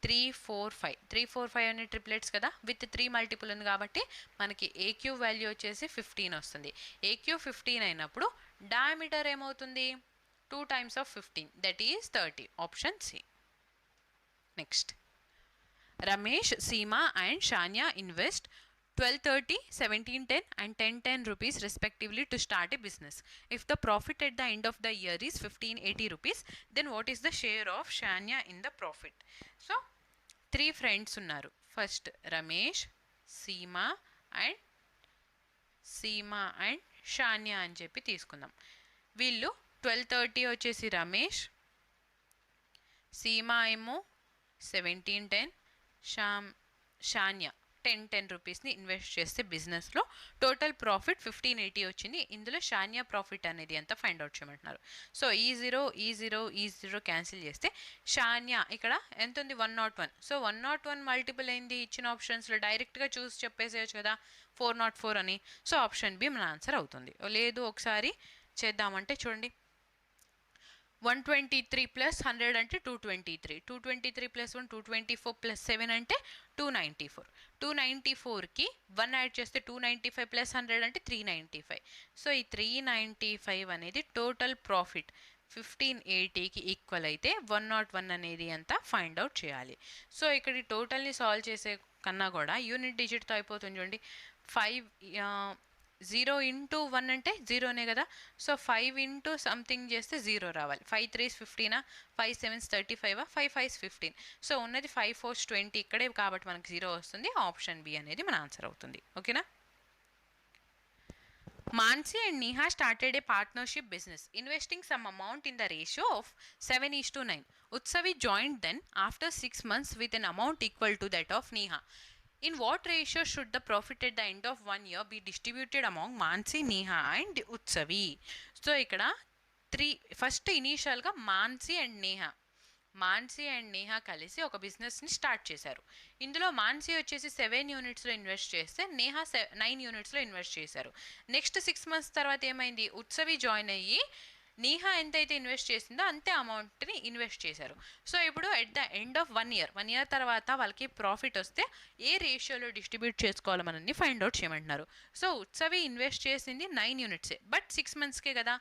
3, 4, 5. 3, 4, 5 అనే ట్రిప్లెట్స్ కదా, విత్ 3 మల్టిపుల్ ఉంది కాబట్టి మనకి ఏక్యూ వాల్యూ వచ్చేసి 15 వస్తుంది. ఏక్యూ 15 అయినప్పుడు డయామీటర్ ఏమవుతుంది 2 times of 15, that is 30. Option C. Next. Ramesh, Seema and Shanya invest 1230, 1710 and 1010 rupees respectively to start a business. If the profit at the end of the year is 1580 rupees, then what is the share of Shanya in the profit? So 3 friends unnaru. First Ramesh, Seema and Shanya అని చెప్పి తీసుకుందాం. వీళ్ళు 1230 వచ్చేసి రమేష్, సీమా ఏమో 1710, షాన్యా 1010 రూపీస్ని invest చేస్తే బిజినెస్లో total profit 1580 వచ్చింది. ఇందులో షాన్యా ప్రాఫిట్ అనేది ఎంత ఫైండ్ అవుట్ చేయమంటున్నారు. సో ఈ జీరో క్యాన్సిల్ చేస్తే షాన్యా ఇక్కడ ఎంత ఉంది 101. సో 101 మల్టిపుల్ అయింది ఇచ్చిన ఆప్షన్స్లో, డైరెక్ట్గా చూసి చెప్పేసేయచ్చు కదా 404 అని. సో ఆప్షన్ బి మన ఆన్సర్ అవుతుంది. లేదు ఒకసారి చేద్దామంటే చూడండి 123 ప్లస్ 100 అంటే 223, 223 ప్లస్ 1 224 ప్లస్ 7 అంటే 294. 294కి 1 యాడ్ చేస్తే 295 ప్లస్ 100 అంటే 395. సో ఈ 395 అనేది టోటల్ ప్రాఫిట్ 1580కి ఈక్వల్ అయితే 101 అనేది ఎంత ఫైండ్ అవుట్ చేయాలి. సో ఇక్కడ ఈ టోటల్ని సాల్వ్ చేసే కన్నా కూడా యూనిట్ డిజిట్తో అయిపోతుంది చూడండి. 0 ఇంటూ 1 అంటే 0నే కదా. సో 5 ఇంటూ సంథింగ్ చేస్తే 0 రావాలి. 5 3s 15, 5 7s 35, 5 5s 15. సో ఉన్నది 5 4s 20 ఇక్కడే కాబట్టి మనకి 0 వస్తుంది. ఆప్షన్ బి అనేది మన ఆన్సర్ అవుతుంది. ఓకేనా. Mansi and Neha started a partnership business, investing some amount in the ratio of 7:9. Utsavi joined then after 6 months with an amount equal to that of Neha. In what ratio should the profit at the end of 1 year be distributed among Mansi, Neha and Utsavi? So ikkada 3 first initial ga Mansi and Neha కలిసి ఒక బిజినెస్ని start చేశారు. ఇందులో మాన్సీ వచ్చేసి 7 యూనిట్స్లో invest చేస్తే Neha 9 యూనిట్స్లో invest చేశారు. Next 6 months తర్వాత ఏమైంది ఉత్సవి జాయిన్ అయ్యి నేహా ఎంతైతే ఇన్వెస్ట్ చేసిందో అంతే అమౌంట్ని ఇన్వెస్ట్ చేశారు. సో ఇప్పుడు at the end of 1 year తర్వాత వాళ్ళకి ప్రాఫిట్ వస్తే ఏ రేషియోలో డిస్ట్రిబ్యూట్ చేసుకోవాలో మనల్ని ఫైండ్ అవుట్ చేయమంటున్నారు. సో ఉత్సవి ఇన్వెస్ట్ చేసింది 9 యూనిట్సే, బట్ 6 మంత్స్కే కదా.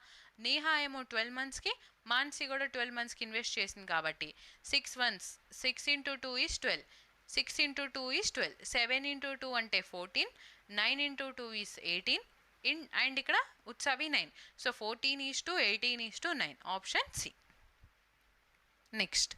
నేహా ఏమో 12 మంత్స్కి, మాన్సి కూడా 12 మంత్స్కి ఇన్వెస్ట్ చేసింది కాబట్టి 6 months, 6 into 2 is 12, 6 into 2 is 12, 7 into 2 అంటే 14, 9 ఇంటూ 2 ఈజ్ 18, అండ్ ఇక్కడ ఉత్సవి 9. So 14:18:9, option C. Next,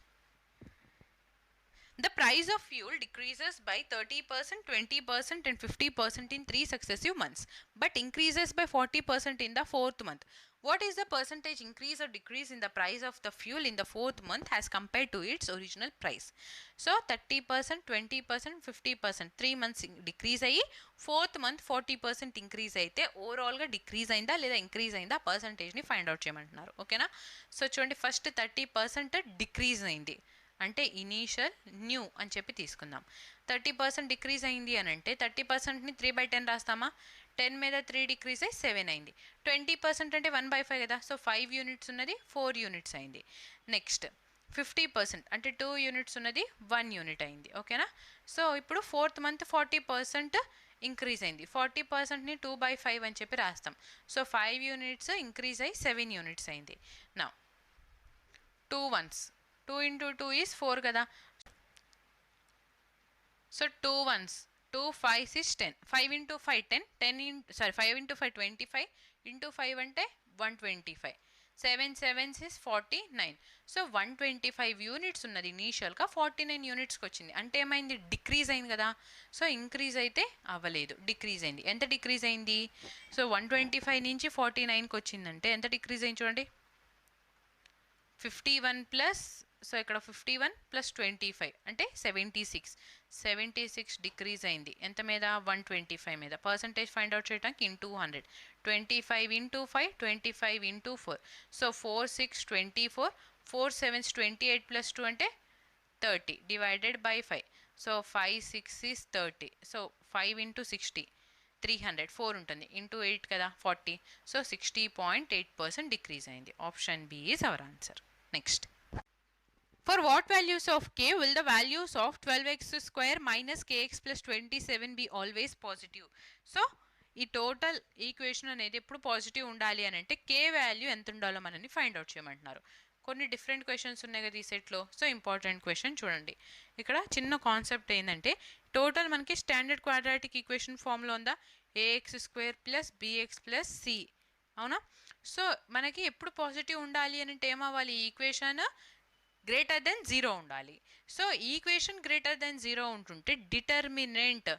the price of fuel decreases by 30%, 20% and 50% in 3 successive months, but increases by 40% in the 4th month. What is the percentage increase or decrease in the price of the fuel in the 4th month as compared to its original price? So 30%, 20%, 50%, 3 months decrease అయ్యి 4th month 40% increase అయితే ఓవరాల్గా decrease అయిందా లేదా increase అయిందా పర్సంటేజ్ని find out చేయమంటున్నారు. ఓకేనా. So చూడండి, first 30% decrease అయింది అంటే ఇనీషియల్ న్యూ అని చెప్పి తీసుకుందాం. 30% డిక్రీజ్ అయింది అని అంటే 30%ని 3/10 రాస్తామా, 10 మీద 3 డిక్రీజ్ అయ్యి 7 అయింది. 20% అంటే 1/5 కదా, సో 5 యూనిట్స్ ఉన్నది 4 యూనిట్స్ అయింది. నెక్స్ట్ 50% అంటే 2 యూనిట్స్ ఉన్నది 1 యూనిట్ అయింది. ఓకేనా. సో ఇప్పుడు 4th మంత్ 40% ఇంక్రీజ్ అయింది. 40%ని 2/5 అని చెప్పి రాస్తాం. సో 5 యూనిట్స్ ఇంక్రీజ్ అయ్యి 7 యూనిట్స్ అయింది. నా 2 ones, 2 into 2 is 4 కదా. So 2 ones, 2 5s is 10, 5 into 5 10, 5 into 5 25, into 5 అంటే 125, 7 7s is 49. సో 125 యూనిట్స్ ఉన్నది ఇనీషియల్గా 49 యూనిట్స్కి వచ్చింది. అంటే ఏమైంది, డిక్రీజ్ అయింది కదా. సో ఇంక్రీజ్ అయితే అవ్వలేదు, డిక్రీజ్ అయింది. ఎంత డిక్రీజ్ అయింది, సో 125 నుంచి 49కి వచ్చిందంటే ఎంత డిక్రీజ్ అయింది చూడండి, 51 ప్లస్, సో ఇక్కడ 51 ప్లస్ 25 అంటే 76 డిక్రీజ్ అయింది. ఎంత మీద, 125 మీద. పర్సంటేజ్ ఫైండ్ అవుట్ చేయడానికి into 100, 25 into 5, 25 into 4, so 4 6 24, 4 7 28 plus 2 అంటే 30 divided by 5, so 5 6 is 30, so 5 into 60 300, 4 ఉంటుంది ఇంటూ 8 కదా 40, సో 60.8% డిక్రీజ్ అయింది. Option B is our answer. Next, for what values of k will the values of 12x square minus kx plus 27 be always positive? So ఈ total equation అనేది ఎప్పుడు positive ఉండాలి అని అంటే కే value ఎంత ఉండాలో మనని ఫైండ్ అవుట్ చేయమంటున్నారు. కొన్ని డిఫరెంట్ క్వశ్చన్స్ ఉన్నాయి కదా ఈ సెట్లో. సో ఇంపార్టెంట్ క్వశ్చన్ చూడండి. ఇక్కడ చిన్న కాన్సెప్ట్ ఏంటంటే టోటల్ మనకి స్టాండర్డ్ క్వాడ్రాటిక్ ఈక్వేషన్ ఫామ్లో ఉందా, a x square plus b x plus C, అవునా. సో మనకి ఎప్పుడు పాజిటివ్ ఉండాలి అని అంటే ఏమవ్వాలి, ఈ ఈక్వేషన్ గ్రేటర్ దెన్ 0 ఉండాలి. సో ఈక్వేషన్ గ్రేటర్ దెన్ 0 ఉంటుంటే determinant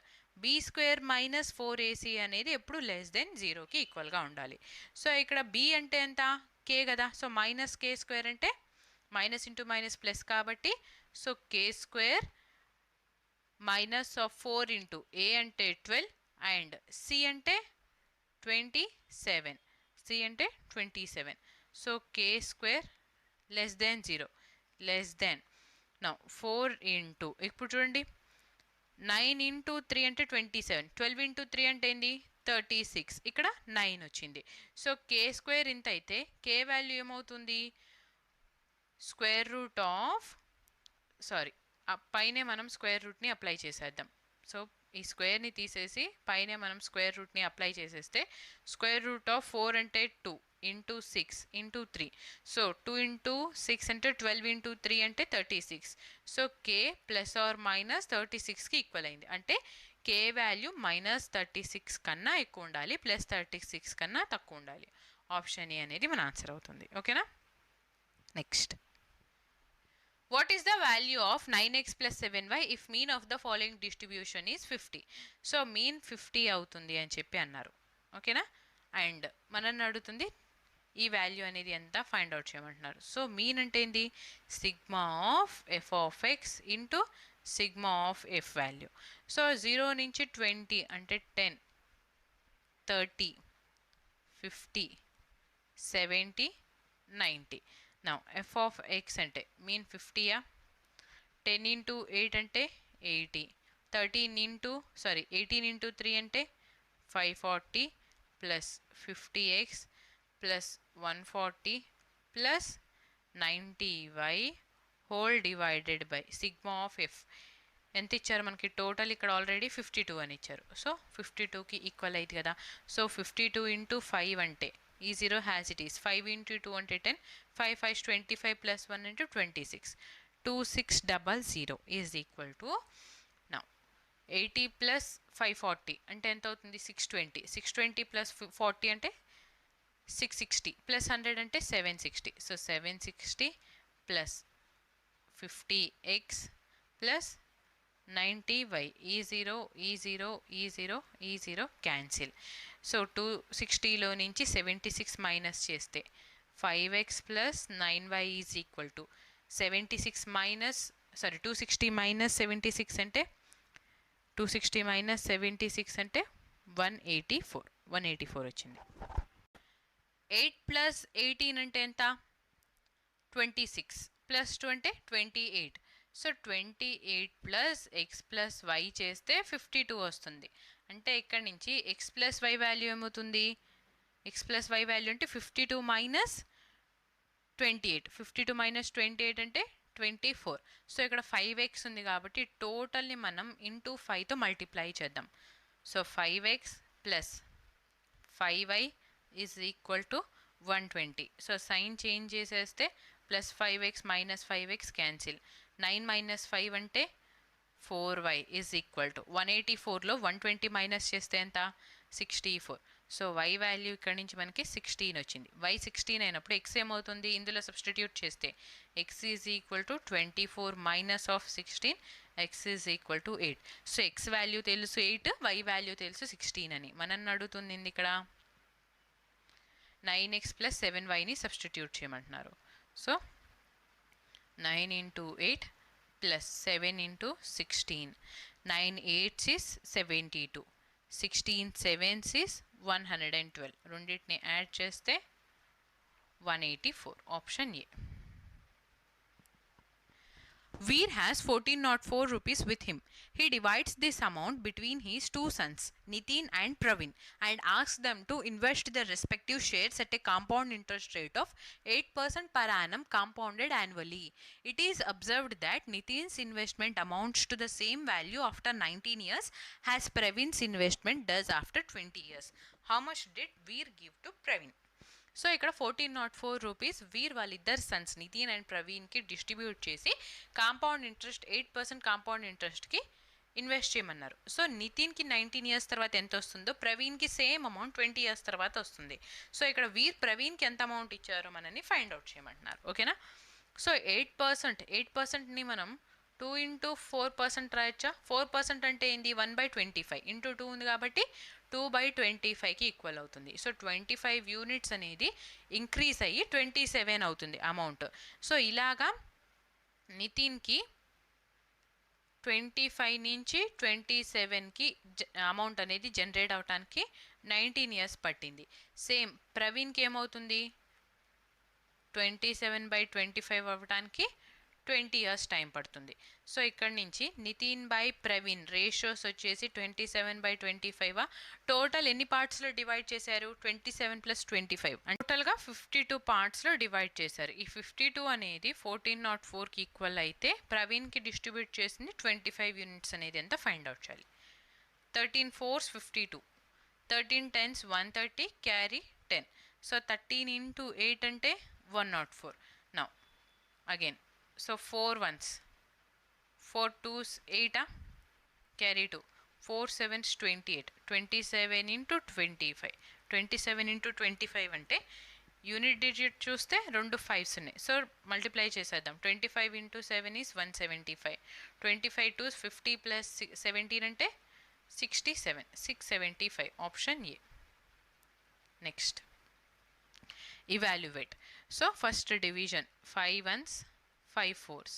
be square minus 4ac అనేది ఎప్పుడు లెస్ దెన్ 0కి ఈక్వల్గా ఉండాలి. సో ఇక్కడ బి అంటే ఎంత, కే కదా. సో మైనస్ కే స్క్వేర్ అంటే మైనస్ ఇంటూ మైనస్ ప్లస్ కాబట్టి, so K square minus of 4 into A అంటే 12 అండ్ సి అంటే 27, సి అంటే 27. So K square less than 0, less than. నా 4 ఇంటూ, ఇప్పుడు చూడండి 9 ఇంటూ 3 అంటే 27, 12 ఇంటూ 3 అంటే ఏంటి 36, ఇక్కడ 9 వచ్చింది. సో కే స్క్వేర్ ఇంత అయితే కే వాల్యూ ఏమవుతుంది, స్క్వేర్ రూట్ ఆఫ్, సారీ పైనే మనం స్క్వేర్ రూట్ని అప్లై చేసేద్దాం. సో ఈ స్క్వేర్ని తీసేసి పైనే మనం స్క్వేర్ రూట్ని అప్లై చేసేస్తే స్క్వేర్ రూట్ ఆఫ్ 4 అంటే 2 ఇంటూ 6 ఇంటూ 3, సో 2 ఇంటూ 6 అంటే 12 ఇంటూ 3 అంటే 36. So K plus or minus 36కి ఈక్వల్ అయింది. అంటే కే వాల్యూ మైనస్ 36 కన్నా ఎక్కువ ఉండాలి, ప్లస్ 36 కన్నా తక్కువ ఉండాలి. ఆప్షన్ ఏ అనేది మన ఆన్సర్ అవుతుంది. ఓకేనా. Next, what is the value of 9x plus 7y if mean of the following distribution is 50? So mean 50 అవుతుంది అని చెప్పి అన్నారు. ఓకేనా. అండ్ మనల్ని అడుగుతుంది ఈ వాల్యూ అనేది ఎంత ఫైండ్ అవుట్ చేయమంటున్నారు. సో మీన్ అంటే ఏంది, sigma of F of X into sigma of F value. So 0 నుంచి 20 అంటే 10, 30, 50, 70, 90. నా ఎఫ్ ఆఫ్ ఎక్స్ అంటే మీన్ 50యా, 10 ఇంటూ 8 అంటే 80, 18 ఇంటూ 3 అంటే 540 plus 50x plus 140 plus 90y whole divided by sigma of F. ఎంత ఇచ్చారు మనకి టోటల్ ఇక్కడ ఆల్రెడీ 52 అని ఇచ్చారు. సో 52కి ఈక్వల్ అయింది కదా. సో 52 ఇంటూ 5 అంటే ఈ 0 హ్యాస్ ఇట్ ఈస్ 5 ఇంటూ 2 అంటే 10, 5 5 25 plus 1 into 26, 2600 is equal to now 80 plus 540 అంటే ఎంత అవుతుంది 620, 620 ప్లస్ 40 అంటే 660 ప్లస్ 100 అంటే 760. So 760 plus 50x plus 90y ఈ 0 క్యాన్సిల్. సో 260లో నుంచి 76 మైనస్ చేస్తే 5x plus 9y is equal to 76 minus 260 minus 76 అంటే 260 మైనస్ 76 అంటే 184 వచ్చింది. 8 ప్లస్ 18 అంటే ఎంత 26 ప్లస్ 2 అంటే 28. So 28 plus x plus y చేస్తే 52 వస్తుంది. అంటే ఇక్కడ నుంచి ఎక్స్ ప్లస్ వై వాల్యూ ఏమవుతుంది, ఎక్స్ ప్లస్ వై వాల్యూ అంటే 52 మైనస్ 28, 52 మైనస్ 28 అంటే 24. సో ఇక్కడ 5x ఉంది కాబట్టి టోటల్ని మనం ఇంటూ 5తో మల్టిప్లై చేద్దాం. So 5x plus 5y is equal to 120. So sign change చేసేస్తే plus 5x minus 5x cancel, 9 minus 5 అంటే 4y ఈజ్ ఈక్వల్ టు 184లో 120 మైనస్ చేస్తే ఎంత 64. సో y వాల్యూ ఇక్కడ నుంచి మనకి 16 వచ్చింది. y 16 అయినప్పుడు x ఏమవుతుంది ఇందులో సబ్స్టిట్యూట్ చేస్తే x is equal to 24 minus of 16, x is equal to 8. So x value తెలుసు 8, y వాల్యూ తెలుసు 16 అని మనల్ని అడుగుతుంది ఇక్కడ 9x ప్లస్ 7yని సబ్స్టిట్యూట్ చేయమంటున్నారు. So 9 into 8 plus 7 into 16. 9 8s is 72. 16 7s is 112. రెండింటిని యాడ్ చేస్తే 184. Option A. Veer has 1404 rupees with him. He divides this amount between his two sons, Nitin and Praveen, and asks them to invest their respective shares at a compound interest rate of 8% per annum compounded annually. It is observed that Nitin's investment amounts to the same value after 19 years as Praveen's investment does after 20 years. How much did Veer give to Praveen? So ఇక్కడ 1404 rupees వీర్ వాళ్ళిద్దరు Sons Nitin and ప్రవీణ్కి distribute చేసి compound interest 8% compound ఇంట్రెస్ట్కి invest చేయమన్నారు. So నితిన్కి 19 years తర్వాత ఎంత వస్తుందో ప్రవీణ్కి same amount 20 years తర్వాత వస్తుంది. So ఇక్కడ వీర్ ప్రవీణ్కి ఎంత అమౌంట్ ఇచ్చారో మనని ఫైండ్ అవుట్ చేయమంటున్నారు. ఓకేనా. సో 8%ని మనం 2 into 4% రాయొచ్చా. 4% అంటే ఏంది 1/25 ఇంటూ 2 ఉంది కాబట్టి 2/25కి ఈక్వల్ అవుతుంది. సో 25 యూనిట్స్ అనేది ఇంక్రీజ్ అయ్యి 27 అవుతుంది అమౌంట్. సో ఇలాగా నితిన్కి 25 నుంచి 27కి అమౌంట్ అనేది జనరేట్ అవడానికి 19 ఇయర్స్ పట్టింది. సేమ్ ప్రవీణ్కి ఏమవుతుంది 27/25 అవ్వడానికి 20 ఇయర్స్ టైం పడుతుంది. సో ఇక్కడ నుంచి నితిన్ బై ప్రవీణ్ రేషియోస్ వచ్చేసి 27/25. టోటల్ ఎన్ని పార్ట్స్లో డివైడ్ చేశారు 27 + 25 అంటే టోటల్గా 52 పార్ట్స్లో డివైడ్ చేశారు. ఈ 52 అనేది 1404కి ఈక్వల్ అయితే ప్రవీణ్కి డిస్ట్రిబ్యూట్ చేసింది 25 యూనిట్స్ అనేది ఎంత ఫైండ్ అవుట్ చేయాలి. 13 4s 52, 13 10s 130, carry 10. So 13 into 8 అంటే 104. Now again so 4 1s, 4 2s 8, carry 2, 4 7s 28, 27 into 25, 27 into 25 అంటే యూనిట్ డిజిట్ చూస్తే 2 5s ఉన్నాయి. సో మల్టిప్లై చేసేద్దాం. 25 into 7 is 175, 25 2s 50 plus 17 అంటే 67, 675. Option A. Next evaluate. So first division 5 1s 5 4s,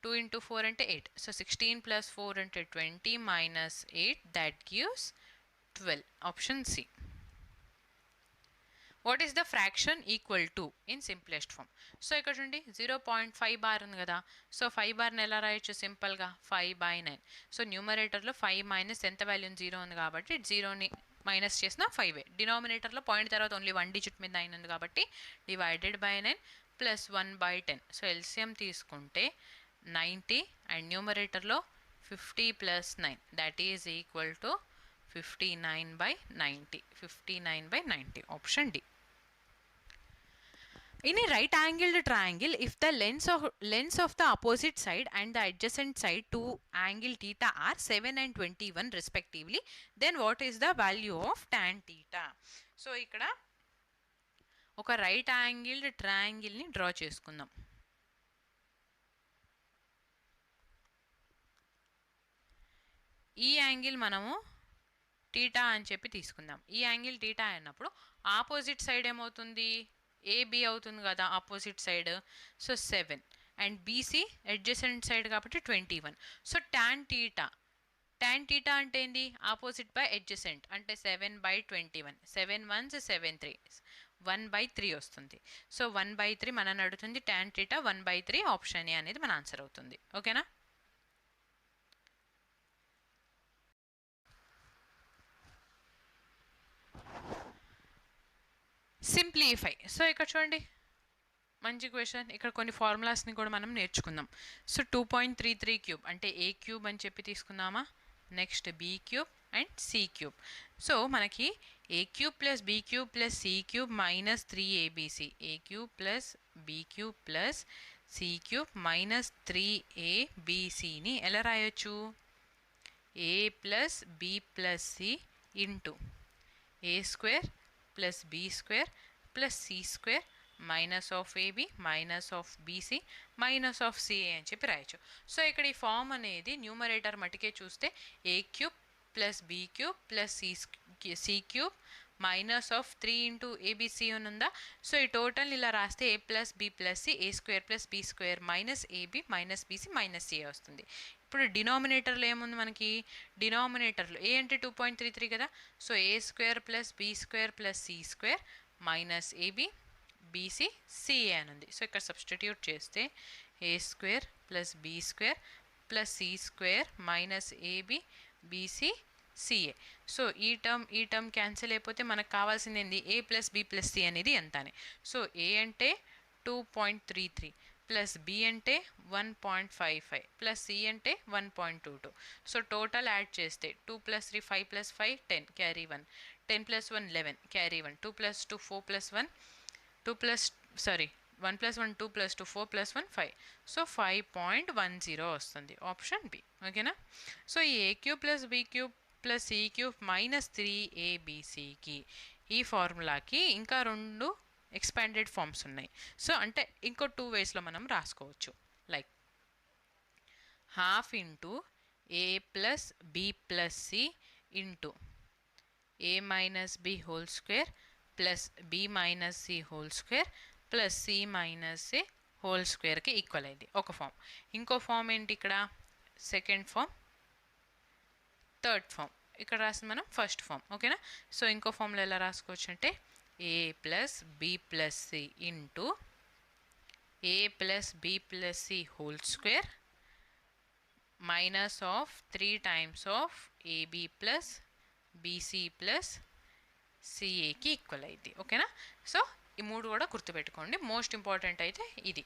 2 into 4 అంటే 8. So 16 plus 4 అంటే 20 minus 8 that gives 12. Option C. What is the fraction equal to in simplest form. So ఇక్కడ చూడండి 0.5 bar ఉంది కదా. So 5 బార్ని ఎలా రాయొచ్చు సింపుల్గా 5/9. సో న్యూమరేటర్లో 5 మైనస్ ఎంత వాల్యూ 0 ఉంది కాబట్టి 0ని మైనస్ చేసిన 5. డినామినేటర్లో పాయింట్ తర్వాత ఓన్లీ 1 డిజిట్ మీద 9 ఉంది కాబట్టి divided by 9 plus 1/10. So LCM తీసుకుంటే 90 అండ్ న్యూమరేటర్లో 50 plus 9 that is equal to 59/90. 59/90 option D. In a right angled triangle, if the lengths of the opposite side and the adjacent side to angle theta are 7 and 21 respectively, then what is the value of tan theta? So ఇక్కడ ఒక right angled ట్రయాంగిల్ని draw చేసుకుందాం. ఈ angle మనము theta అని చెప్పి తీసుకుందాం. ఈ angle theta అన్నప్పుడు ఆపోజిట్ సైడ్ ఏమవుతుంది, ఏబి అవుతుంది కదా opposite side. So 7 and BC adjacent side కాబట్టి 21. సో tan టీటా అంటే ఏంది, ఆపోజిట్ బై అడ్జసెంట్ అంటే 7/21. 7 1s 7 3 1/3 వస్తుంది. సో 1/3 మనని అడుగుతుంది. tan టీటా 1/3 ఆప్షన్ ఏ అనేది మన ఆన్సర్ అవుతుంది. ఓకేనా. సింప్లిఫై. సో ఇక్కడ చూడండి మంచి క్వశ్చన్. ఇక్కడ కొన్ని ఫార్ములాస్ని కూడా మనం నేర్చుకుందాం. సో 2.33 క్యూబ్ అంటే ఏ క్యూబ్ అని చెప్పి తీసుకుందామా. Next B cube and C cube. So మనకి A cube plus B cube plus C cube minus 3abc. A cube plus B cube plus C cube minus 3abcని ఎలా రాయొచ్చు, A plus B plus C into A square plus B square plus C square minus of AB minus of BC minus of CA అని చెప్పి రాయొచ్చు. So ఇక్కడ ఈ form అనేది numerator మటుకే చూస్తే A cube plus B cube plus C cube minus of 3 into ABC అని ఉందా. సో ఈ టోటల్ ఇలా రాస్తే A plus B plus C A square plus B square minus AB minus BC minus CA వస్తుంది. ఇప్పుడు డినామినేటర్లో ఏముంది మనకి, డినామినేటర్లో ఏ అంటే 2.33 కదా. So A square plus B square plus C square minus AB BC CA అని ఉంది. సో ఇక్కడ సబ్స్టిట్యూట్ చేస్తే A square plus B square plus C square minus AB BC CA. So ఈ టర్మ్ క్యాన్సిల్ అయిపోతే మనకు కావాల్సింది ఏంది, A plus B plus C అనేది ఎంత అని. సో ఏ అంటే 2.33 ప్లస్ బి అంటే 1.55 ప్లస్ సి అంటే 1.22. సో టోటల్ యాడ్ చేస్తే 2 + 3 5 + 5 10 క్యారీ 1 10 + 1 11 క్యారీ 1 2 + 2 4 + 1 1 + 1 2 + 2 4 + 1 5. సో 5.10 వస్తుంది ఆప్షన్ బి. ఓకేనా. సో ఈ A cube plus B cube plus C cube minus 3abcకి ఈ ఫార్ములాకి ఇంకా 2 ఎక్స్పాండెడ్ ఫార్మ్స్ ఉన్నాయి. సో అంటే ఇంకో 2 వేస్లో మనం రాసుకోవచ్చు. Like half into A plus B plus C into A minus B whole square plus B minus C whole square plus C minus A whole స్క్వేర్కి ఈక్వల్ అయింది ఒక ఫామ్. ఇంకో ఫామ్ ఏంటి, ఇక్కడ సెకండ్ ఫామ్, థర్డ్ ఫామ్. ఇక్కడ రాసింది మనం first form. ఓకేనా. సో ఇంకో ఫామ్లో ఎలా రాసుకోవచ్చు అంటే A plus B plus C into A plus B plus C whole square minus of 3 times of AB plus BC plus సిఏకి ఈక్వల్ అయింది. ఓకేనా. సో ఈ 3 కూడా గుర్తుపెట్టుకోండి. మోస్ట్ ఇంపార్టెంట్ అయితే ఇది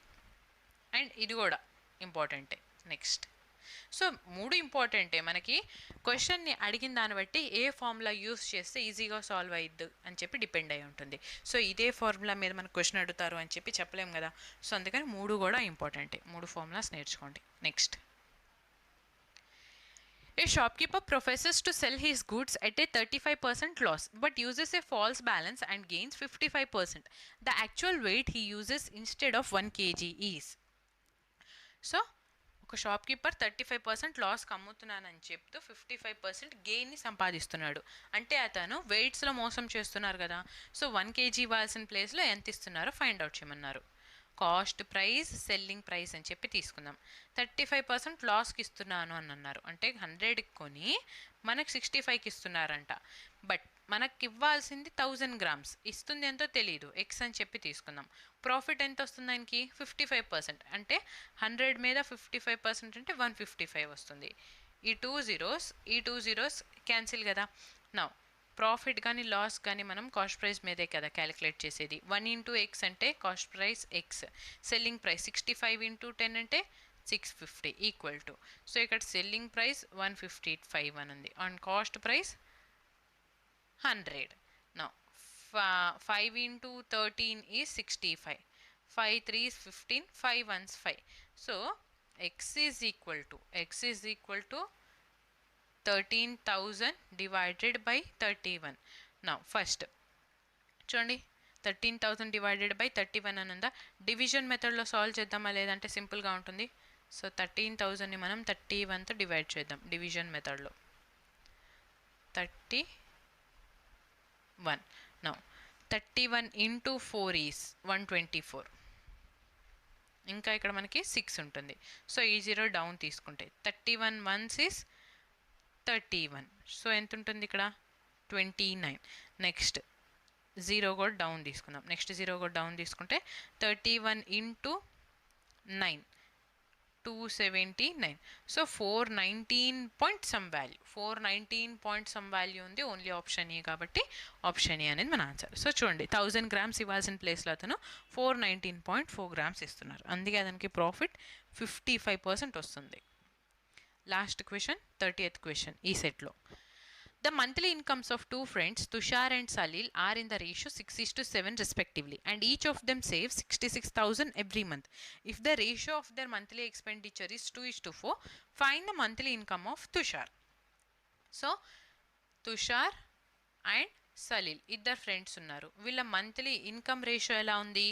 అండ్ ఇది కూడా ఇంపార్టెంటే. నెక్స్ట్ సో 3 ఇంపార్టెంటే. మనకి క్వశ్చన్ని అడిగిన దాన్ని బట్టి ఏ ఫార్ములా యూస్ చేస్తే ఈజీగా సాల్వ్ అయ్యిద్దు అని చెప్పి డిపెండ్ అయి ఉంటుంది. సో ఇదే ఫార్ములా మీద మనకు క్వశ్చన్ అడుగుతారు అని చెప్పి చెప్పలేము కదా. సో అందుకని 3 కూడా ఇంపార్టెంటే. 3 ఫార్ములాస్ నేర్చుకోండి. Next, a shopkeeper professes to sell his goods at a 35% loss but uses a false balance and gains 55%. The actual weight he uses instead of 1 kg is. So ఒక షాప్ కీపర్ 35% లాస్కి అమ్ముతున్నానని చెప్తూ 55% గెయిన్ని సంపాదిస్తున్నాడు. అంటే అతను వెయిట్స్లో మోసం చేస్తున్నారు కదా. సో 1 kg ఇవ్వాల్సిన ప్లేస్లో ఎంత ఇస్తున్నారో ఫైండ్ అవుట్ చేయమన్నారు. కాస్ట్ ప్రైస్ సెల్లింగ్ ప్రైస్ అని చెప్పి తీసుకుందాం. 35% లాస్కి ఇస్తున్నాను అని అన్నారు. అంటే 100కి కొని మనకు 65కి ఇస్తున్నారంట. బట్ మనకి ఇవ్వాల్సింది 1000 గ్రామ్స్, ఇస్తుంది ఎంతో తెలియదు, ఎక్స్ అని చెప్పి తీసుకుందాం. ప్రాఫిట్ ఎంత వస్తుంది దానికి, 55%. అంటే 100 మీద 55% అంటే 155 వస్తుంది. ఈ 2 zeros క్యాన్సిల్ కదా. నౌ ప్రాఫిట్ కానీ లాస్ కానీ మనం కాస్ట్ ప్రైస్ మీదే కదా క్యాలిక్యులేట్ చేసేది. 1 ఇంటూ ఎక్స్ అంటే cost price X, selling price 65 into 10 అంటే 650 ఈక్వల్ టు, సో ఇక్కడ సెల్లింగ్ ప్రైస్ 155 అని ఉంది and cost price 100. Now 5 into 13 is 65. 5 3s 15, 5 1s 5. So x is equal to 13,000 divided by 31. Now first చూడండి 13,000 divided by 31 అని ఉందా, division మెథడ్లో solve చేద్దామా లేదంటే సింపుల్గా ఉంటుంది. సో 13,000ని మనం 31తో డివైడ్ చేద్దాం డివిజన్ మెథడ్లో. 31. Now 31 into 4 is 124. ఇంకా ఇక్కడ మనకి 6 ఉంటుంది. సో ఈ 0 డౌన్ తీసుకుంటే 31 1s is 31. సో ఎంత ఉంటుంది ఇక్కడ 29. నెక్స్ట్ 0 కూడా డౌన్ తీసుకుందాం. నెక్స్ట్ 0 కూడా డౌన్ తీసుకుంటే 31 into 9 279. So 419 point some value, 419 point some value ఉంది ఓన్లీ ఆప్షన్ ఏ కాబట్టి ఆప్షన్ ఏ అనేది మన ఆన్సర్. సో చూడండి 1000 grams ఇవ్వాల్సిన ప్లేస్లో అతను 419.4 grams ఇస్తున్నారు, అందుకే అతనికి ప్రాఫిట్ 55% వస్తుంది. లాస్ట్ క్వశ్చన్ 30th క్వశ్చన్ ఈ సెట్లో. The monthly incomes of two friends, Tushar and Salil, are in the ratio 6:7 respectively, and each of them saves 66,000 every month. If the ratio of their monthly expenditure is 2:4, find the monthly income of Tushar. So, Tushar and Salil ఇద్దరు friends ఉన్నారు, వీళ్ళ monthly income ratio ఎలా ఉంది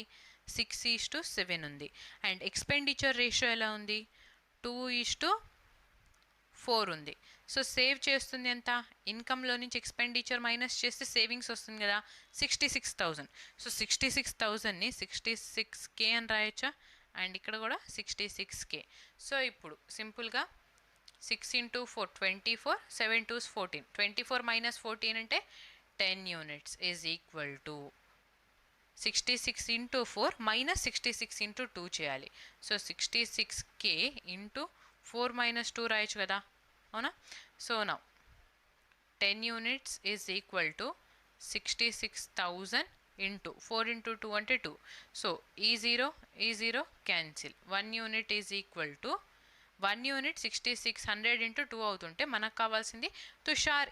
6:7 ఉంది, and expenditure ratio ఎలా ఉంది 2:4 ఉంది. So save చేస్తుంది ఎంత, ఇన్కమ్లో నుంచి ఎక్స్పెండిచర్ మైనస్ చేస్తే సేవింగ్స్ వస్తుంది కదా 66,000. సో 66,000ని 66K అని రాయొచ్చా, అండ్ ఇక్కడ కూడా 66K. సో ఇప్పుడు సింపుల్గా 6 into 4 24, 7 2s 14, 24 minus 14 అంటే 10 units is equal to 66 into 4 minus 66 into 2 చేయాలి. సో 66K into 4 minus 2 రాయొచ్చు కదా, అవునా. So now 10 units is equal to 66,000 into 4 into 2 అంటే 2. సో ఈ 0 cancel, 1 unit is equal to 1 unit 6600 into 2 అవుతుంటే మనకు కావాల్సింది తుషార్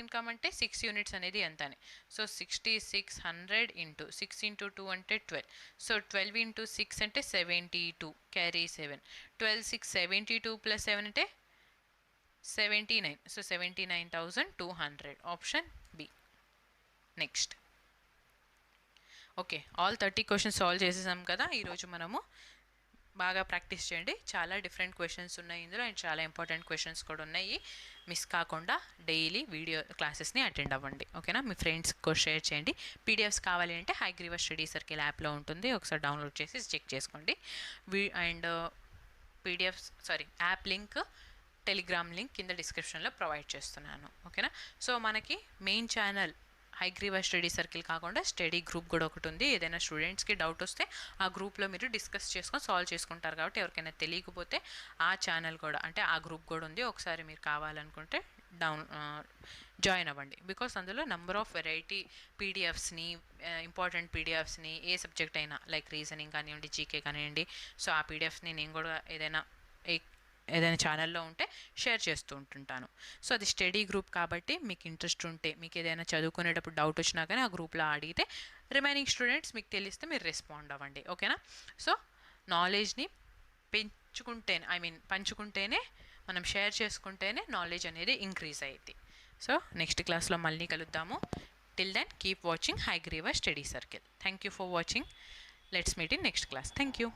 ఇన్కమ్ అంటే 6 units అనేది ఎంత అని. సో 6600 into 6 into 2 అంటే 12. సో 12 into 6 అంటే 72, క్యారీ 7, 12 6 72 plus 7 అంటే 79. So 79,200 option B. Next okay, all 30 questions solve చేసేసాం కదా. ఈరోజు మనము బాగా ప్రాక్టీస్ చేయండి, చాలా డిఫరెంట్ క్వశ్చన్స్ ఉన్నాయి ఇందులో అండ్ చాలా ఇంపార్టెంట్ క్వశ్చన్స్ కూడా ఉన్నాయి. మిస్ కాకుండా డైలీ వీడియో క్లాసెస్ని అటెండ్ అవ్వండి, ఓకేనా. మీ ఫ్రెండ్స్కి షేర్ చేయండి. పీడిఎఫ్స్ కావాలి అంటే హైగ్రీవా స్టడీ సర్కిల్ యాప్లో ఉంటుంది, ఒకసారి డౌన్లోడ్ చేసి చెక్ చేసుకోండి. And app link, Telegram link కింద డిస్క్రిప్షన్లో ప్రొవైడ్ చేస్తున్నాను, ఓకేనా. సో మనకి main channel Hayagriva study circle కాకుండా స్టడీ గ్రూప్ కూడా ఒకటి ఉంది. ఏదైనా స్టూడెంట్స్కి డౌట్ వస్తే ఆ గ్రూప్లో మీరు డిస్కస్ చేసుకొని సాల్వ్ చేసుకుంటారు కాబట్టి ఎవరికైనా తెలియకపోతే ఆ ఛానల్ కూడా అంటే ఆ గ్రూప్ కూడా ఉంది, ఒకసారి మీరు కావాలనుకుంటే జాయిన్ అవ్వండి. బికాస్ అందులో నెంబర్ ఆఫ్ వెరైటీ పీడిఎఫ్స్ని, ఇంపార్టెంట్ పీడిఎఫ్స్ని, ఏ సబ్జెక్ట్ అయినా లైక్ రీజనింగ్ కానివ్వండి, జీకే కానివ్వండి, సో ఆ పీడిఎఫ్ని నేను కూడా ఏదైనా ఛానల్లో ఉంటే షేర్ చేస్తూ ఉంటుంటాను. సో అది స్టడీ గ్రూప్ కాబట్టి మీకు ఇంట్రెస్ట్ ఉంటే, మీకు ఏదైనా చదువుకునేటప్పుడు డౌట్ వచ్చినా కానీ ఆ గ్రూప్లో అడిగితే రిమైనింగ్ స్టూడెంట్స్ మీకు తెలిస్తే మీరు రెస్పాండ్ అవ్వండి, ఓకేనా. సో నాలెడ్జ్ని పంచుకుంటేనే, మనం షేర్ చేసుకుంటేనే నాలెడ్జ్ అనేది ఇంక్రీజ్ అయ్యింది. సో నెక్స్ట్ క్లాస్లో మళ్ళీ కలుద్దాము. Till then keep watching Hayagriva study circle. Thank you for watching. Let's meet in next class. Thank you.